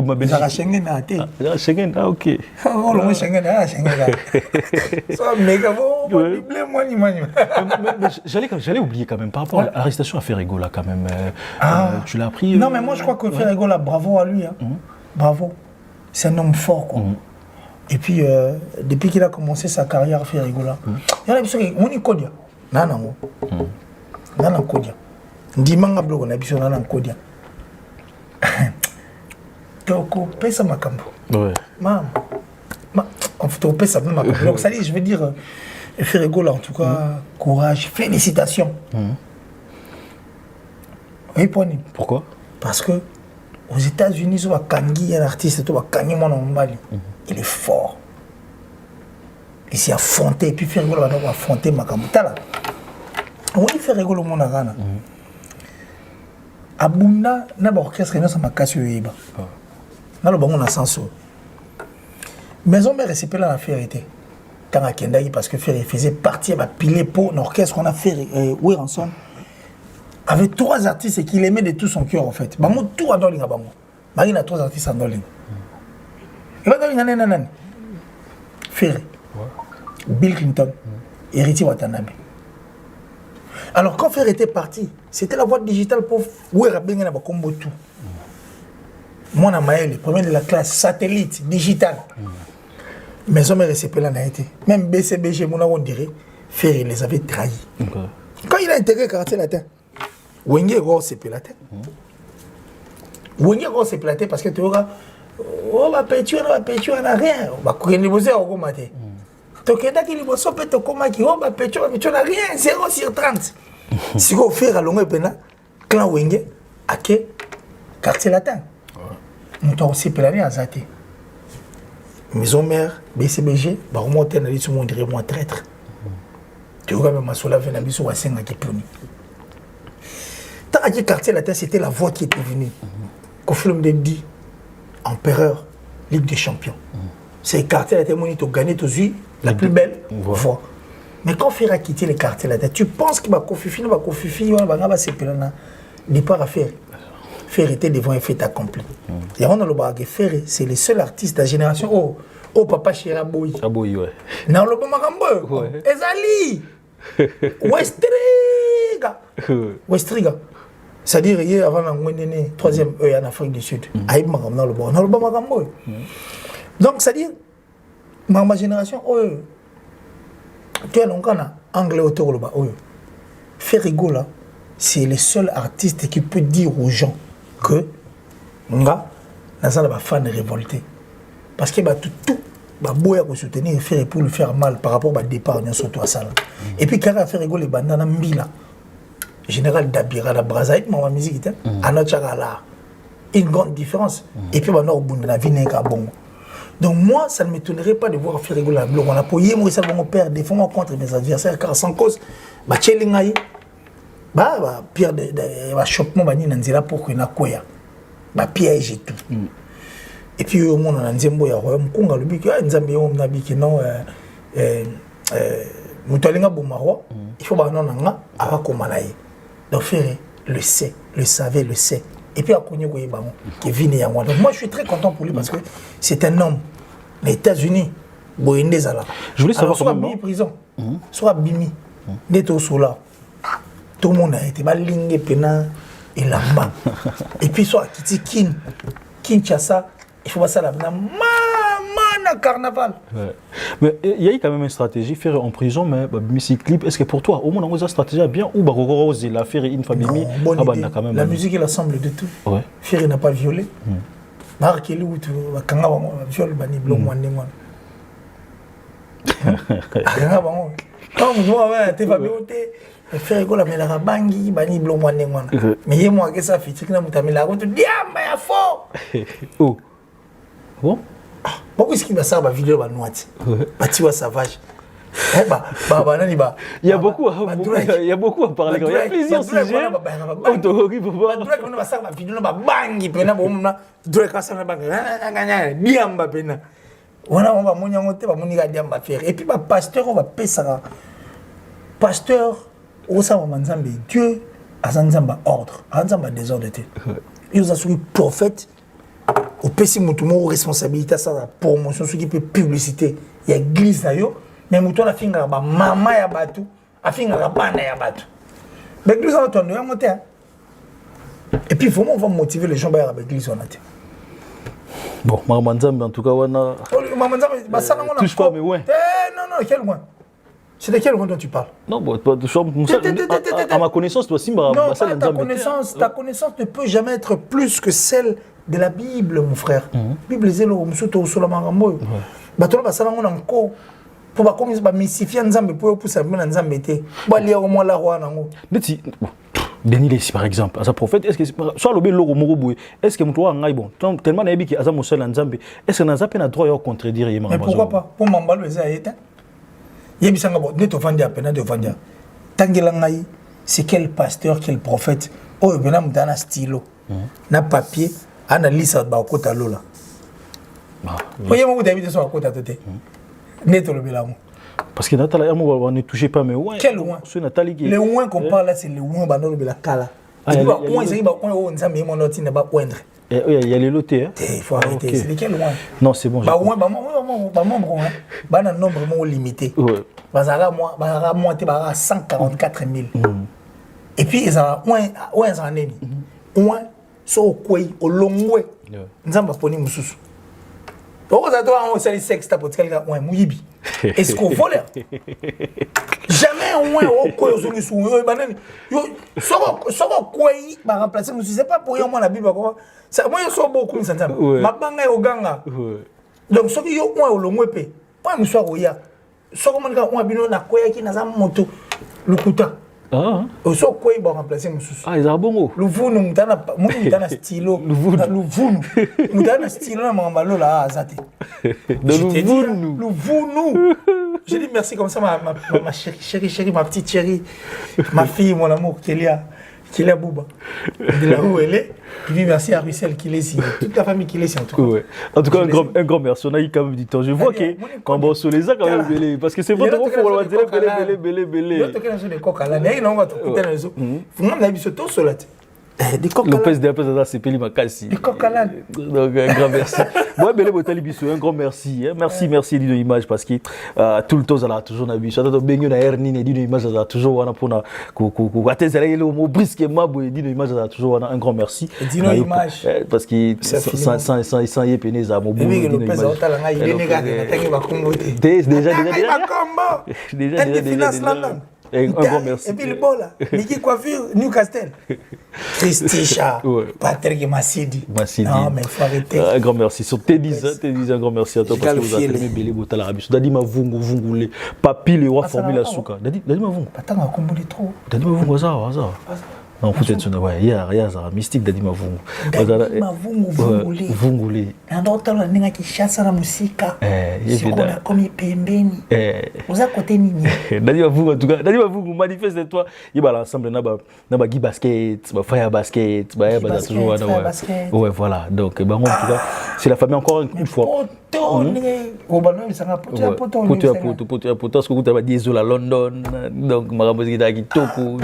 ma Belgique. Ça Schengen a été. Schengen OK. Oh le Schengen. Ça méga bon, moi ni. Mais j'allais oublier quand même par rapport à l'arrestation à Ferrego là quand même. Tu l'as appris. Non mais moi je crois que Ferrego là bravo à lui hein. Bravo. C'est un homme fort quoi. Et puis depuis qu'il a commencé sa carrière Ferrego là. Il y a des on y kodia. Nana kodia. Ndimanga blogo na biso nana kodia. Toko pesa makambo. Ouais. Maman. En fait, on pesa même makambo. Donc ça dit, je veux dire Ferrego là en tout cas, courage, félicitations. Oui, pourquoi? Parce que aux États-Unis, on a Kangi, un artiste, on a Kangi Mali. Il est fort. Il s'est affronté, et puis Ferrego là, on a affronté makambo. On va faire Ferrego le monde à Abunda, n'a pas orchestre, n'a pas cassé le Iba. N'a pas on a sens. Maison mère c'est pas la vérité. Quand à Kendai parce que Ferré faisait partie de la pile pour l'orchestre qu'on a fait Ranson. avec 3 artistes et qu'il aimait de tout son cœur en fait. Bango tout adore linga bango. Bari na 3 artistes adore linga. Et va adore linga nan. Ferry. Bill Clinton. Héritier Watanabe. Alors quand Ferry était parti, c'était la voie digitale pour Wera Benga na bakombo tout. Moi na Maël, premier de la classe satellite digital. Mais hommes RCP là n'a été. Même BCBG mon on dirait Ferry les avait trahis. Quand il a intégré quartier latin, Wenge Gros s'est pélaté. Wenge Gros s'est pélaté parce que tu vois, oh, va pétuer, on n'a rien. On va courir les beaux heures au maté. Tu as dit que les beaux heures, tu as dit, oh, va pétuer, on n'a rien, 0 sur 30. Si vous faites à longue pena, clan Wenge, à quel quartier latin? Nous avons aussi pélaté à Zate. Maison mère, BCBG, bah, remonter dans les sous on dirait moi traître. Tu vois, même Masola Venabiso à Senga qui puni. Tant que quartier latin, c'était la voix qui était venue. Kofi Olomide, empereur, Ligue des champions. C'est le quartier latin qui a gagné tous la plus belle voix. Mais quand Ferry a quitté le quartier latin, tu penses qu'il va Kofi Fini, va se péler départ à faire. Ferry était devant un fait accompli. Et on a le bagage Ferry, c'est le seul artiste de la génération. Oh papa chéri Aboyi. Aboyi, ouais. Non, le bon magambo. Ezali. Westriga. C'est-à-dire, hier, avant la 3e en Afrique du Sud, Aïb Magam dans le bon magambo. Donc, c'est-à-dire, ma génération, tu as longtemps anglais autour là-bas. Ferrigo là, c'est le seul artiste qui peut dire aux gens que nga n'a pas fan révolté. Parce que tout boya pour soutenir Ferry pour le faire mal par rapport au départ de surtout à ça. Et puis quand Ferry les bandana mbila général Dabira la Brazaït ma musique était à notre là une grande différence. Et puis maintenant au bout de la vie n'est qu'à bon. Donc moi ça ne m'étonnerait pas de voir Ferry la blanc on a poyé moi ça mon père défendre contre mes adversaires car sans cause chelingai pire de chopement bani nanzela pour que na koya piège et tout. Et puis au monde on nzembo ya royaume konga le biki nzambe yo na biki non mutolinga bomaro il faut ba non nga ava komalaye. Donc Ferry le sait, le savait, le sait. Et puis à konye ko yebango qui vient ya moi. Donc moi je suis très content pour lui parce que c'est un homme les États-Unis boyende zala. Je voulais savoir soit Bimi prison soit Bimi neto sola. Tout le monde a été balingue pena et lamba. Et puis soit Kiti Kinshasa, il faut pas ça là maman carnaval. Ouais. Mais il y a eu quand même une stratégie Ferry en prison mais musique clip est-ce que pour toi au moins on a une stratégie bien ou baroro la Ferry une famille quand même la musique elle assemble de tout. Ouais. Ferry n'a pas violé. Marc il ou tout kanga ba viol bani blo mwande ngwana. Kanga ba ngo. Quand vous voyez t'es fabioté Ferry la mela bangi bani blo mwande ngwana. Mais yé moi que ça fait tu na mutamela ko tu diamba ya fo. Oh. Bon. Pourquoi est-ce qu'il va ça va vidéo ba noite. Batiwa sauvage. Il y a beaucoup à parler. Il y a plusieurs sujets. Et puis, pasteur, on va payer ça. Pasteur, Dieu a ordre, a désordre. Il nous a soumis prophète. Au PC, mon responsabilité, ça, la promotion, ce qui peut publicité. Il y a église d'ailleurs. Mais mouton a finga ba mama ya batu a finga la bana ya batu. Mais nous allons tourner à monter. Et puis vraiment on va motiver les gens à l'église on a. Bon, Maman Nzambe en tout cas on a Maman Nzambe bah ça non touche pas mais ouais. Non quel loin. C'est de quel loin dont tu parles? Non bon à ma connaissance toi Simba non, ta connaissance ne peut jamais être plus que celle de la Bible mon frère. Bible zélo musuto solomangambo. Bah toi bah ça non encore pour pas commencer à mystifier Nzambe pour pousser à Nzambe té ba lier au moins la roi nango neti Denis ici par exemple as un prophète est-ce que soit le logo moroboui est-ce que muto ngai bon tellement na yebiki aza mosala Nzambe est-ce que Nzambe na droit ya contredire yema mais pourquoi pas pour mambalo eza yeta yebisanga bon neto vandi apena de vandi tangela ngai c'est quel pasteur quel prophète oh bena mutana stylo na papier ana lisa ba kota lola voyez moi vous David sur kota tete parce que Nathalie, on ne touchait pas, mais ouais. Quel loin? Le loin qu'on parle là, c'est le loin, bah non, la cala. Et puis, on essaye de mais mon autre n'est pas poindre. Il y a les lotés. Il faut arrêter. C'est lesquels loin? Non, c'est bon. Un nombre limité. Moi, tu as 144 000. Et puis, ils ont so quoi au long way. Nous avons pas mis sous. On s'est dit sexe tape quelqu'un ouais mouyibi. Est-ce qu'on vole? Jamais on au quoi au sous yo banane. Yo soko quoi ba remplacer nous c'est pas pour yo moi la bible quoi. Ça moi yo so beaucoup ça nzamba. Mabanga yo ganga. Donc ce qui yo au long way pe. Pas nous soit roya. Soko mon ka on bino na quoi qui na za moto lukuta. Ah. Oso quoi ba remplacer mususu. Ah, ils ont bon mot. Le vunu mutana stylo. Le vunu. Mutana stylo na mambalo la azate. Le vunu. J'ai dit merci comme ça ma chérie, ma petite chérie, ma fille, mon amour, Kélia Bouba. De là où elle est. Et puis merci à Russell qui est toute la famille qui est en tout cas. Ouais. En tout cas, un grand merci. On a eu quand même du temps. Je vois que quand on se les a quand même belé. Parce que c'est votre gros pour le dire belé. Il y a des coques à l'âne. Il y a des coques à l'âne. Lopez de la c'est Peli Makassi. Des coques à l'âne. Donc, un grand merci. Moi, Belé Botali Bissou, un grand merci. Merci d'une image parce que tout le temps, ça a toujours un Bissou. Quand on a une hernie, d'une image, ça a toujours un point. Quand on a le mot brusquement, d'une image, ça a toujours un grand merci. D'une image. Parce que sans y péner, ça a mon bout. Déjà. Un grand merci. Et puis le bon là, Niki Coiffure, Newcastle. Christicha, Patrick Massidi. Non, mais il faut arrêter. Un grand merci. Sur T10, un grand merci à toi parce que vous avez fait Belé Botala Rabiso. Dadi Mavungu, Vungule, Papi, le roi formule à Souka. Dadi Mavungu. Attends, on a combolé trop. Dadi Mavungu, hasard. Non, peut-être ouais, hier, ça mystique Dadi Mavungu. Dadi Mavungu, Vungule. Ndoto la ninga kishasa na musika. Sikona komi pembeni. Uza côté nini? Dadi Mavungu en tout cas, Dadi Mavungu manifeste toi, il va l'ensemble na ba gi basket, ba fire basket, ba toujours ouais voilà. Donc en tout cas, c'est la famille encore une fois. Parce que vous avez dit Zola London, donc Marabosi qui Toko.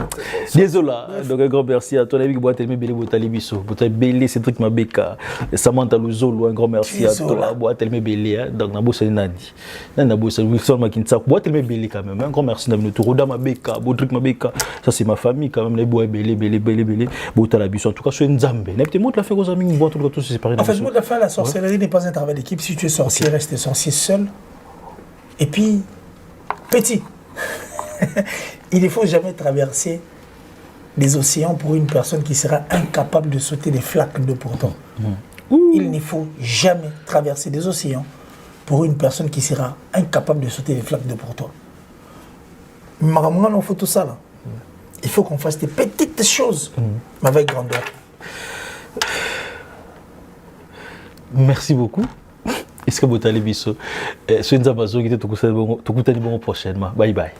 Désolé, donc un grand merci à toi, David Boite, Belé Botali Bisso, Boite Belé, Cédric Mabeka, Samantha Luzolo, un grand merci à toi, Boite Belé, donc Nabosa Nadi, Nabosa Wilson Makinsa, Boite Belé quand même, un grand merci Nabi Noto, Roda Mabeka, Bodric Mabeka, ça c'est ma famille quand même, les Bois Belé, Botala Bisso, en tout cas, c'est une Zambé. N'importe moi, tu l'as fait aux amis, bon, tout le c'est séparé. En fait, moi, la sorcellerie n'est pas un travail d'équipe. Si tu es sorcier, reste sorcier seul. Et puis, petit, il ne faut jamais traverser des océans pour une personne qui sera incapable de sauter des flaques d'eau pour toi. Il ne faut jamais traverser des océans pour une personne qui sera incapable de sauter des flaques d'eau pour toi. Maman, on fait tout ça là. Il faut qu'on fasse des petites choses, mais avec grandeur. Merci beaucoup. Est-ce que vous allez bien? C'est une amazon qui est tout prochainement. Bye bye.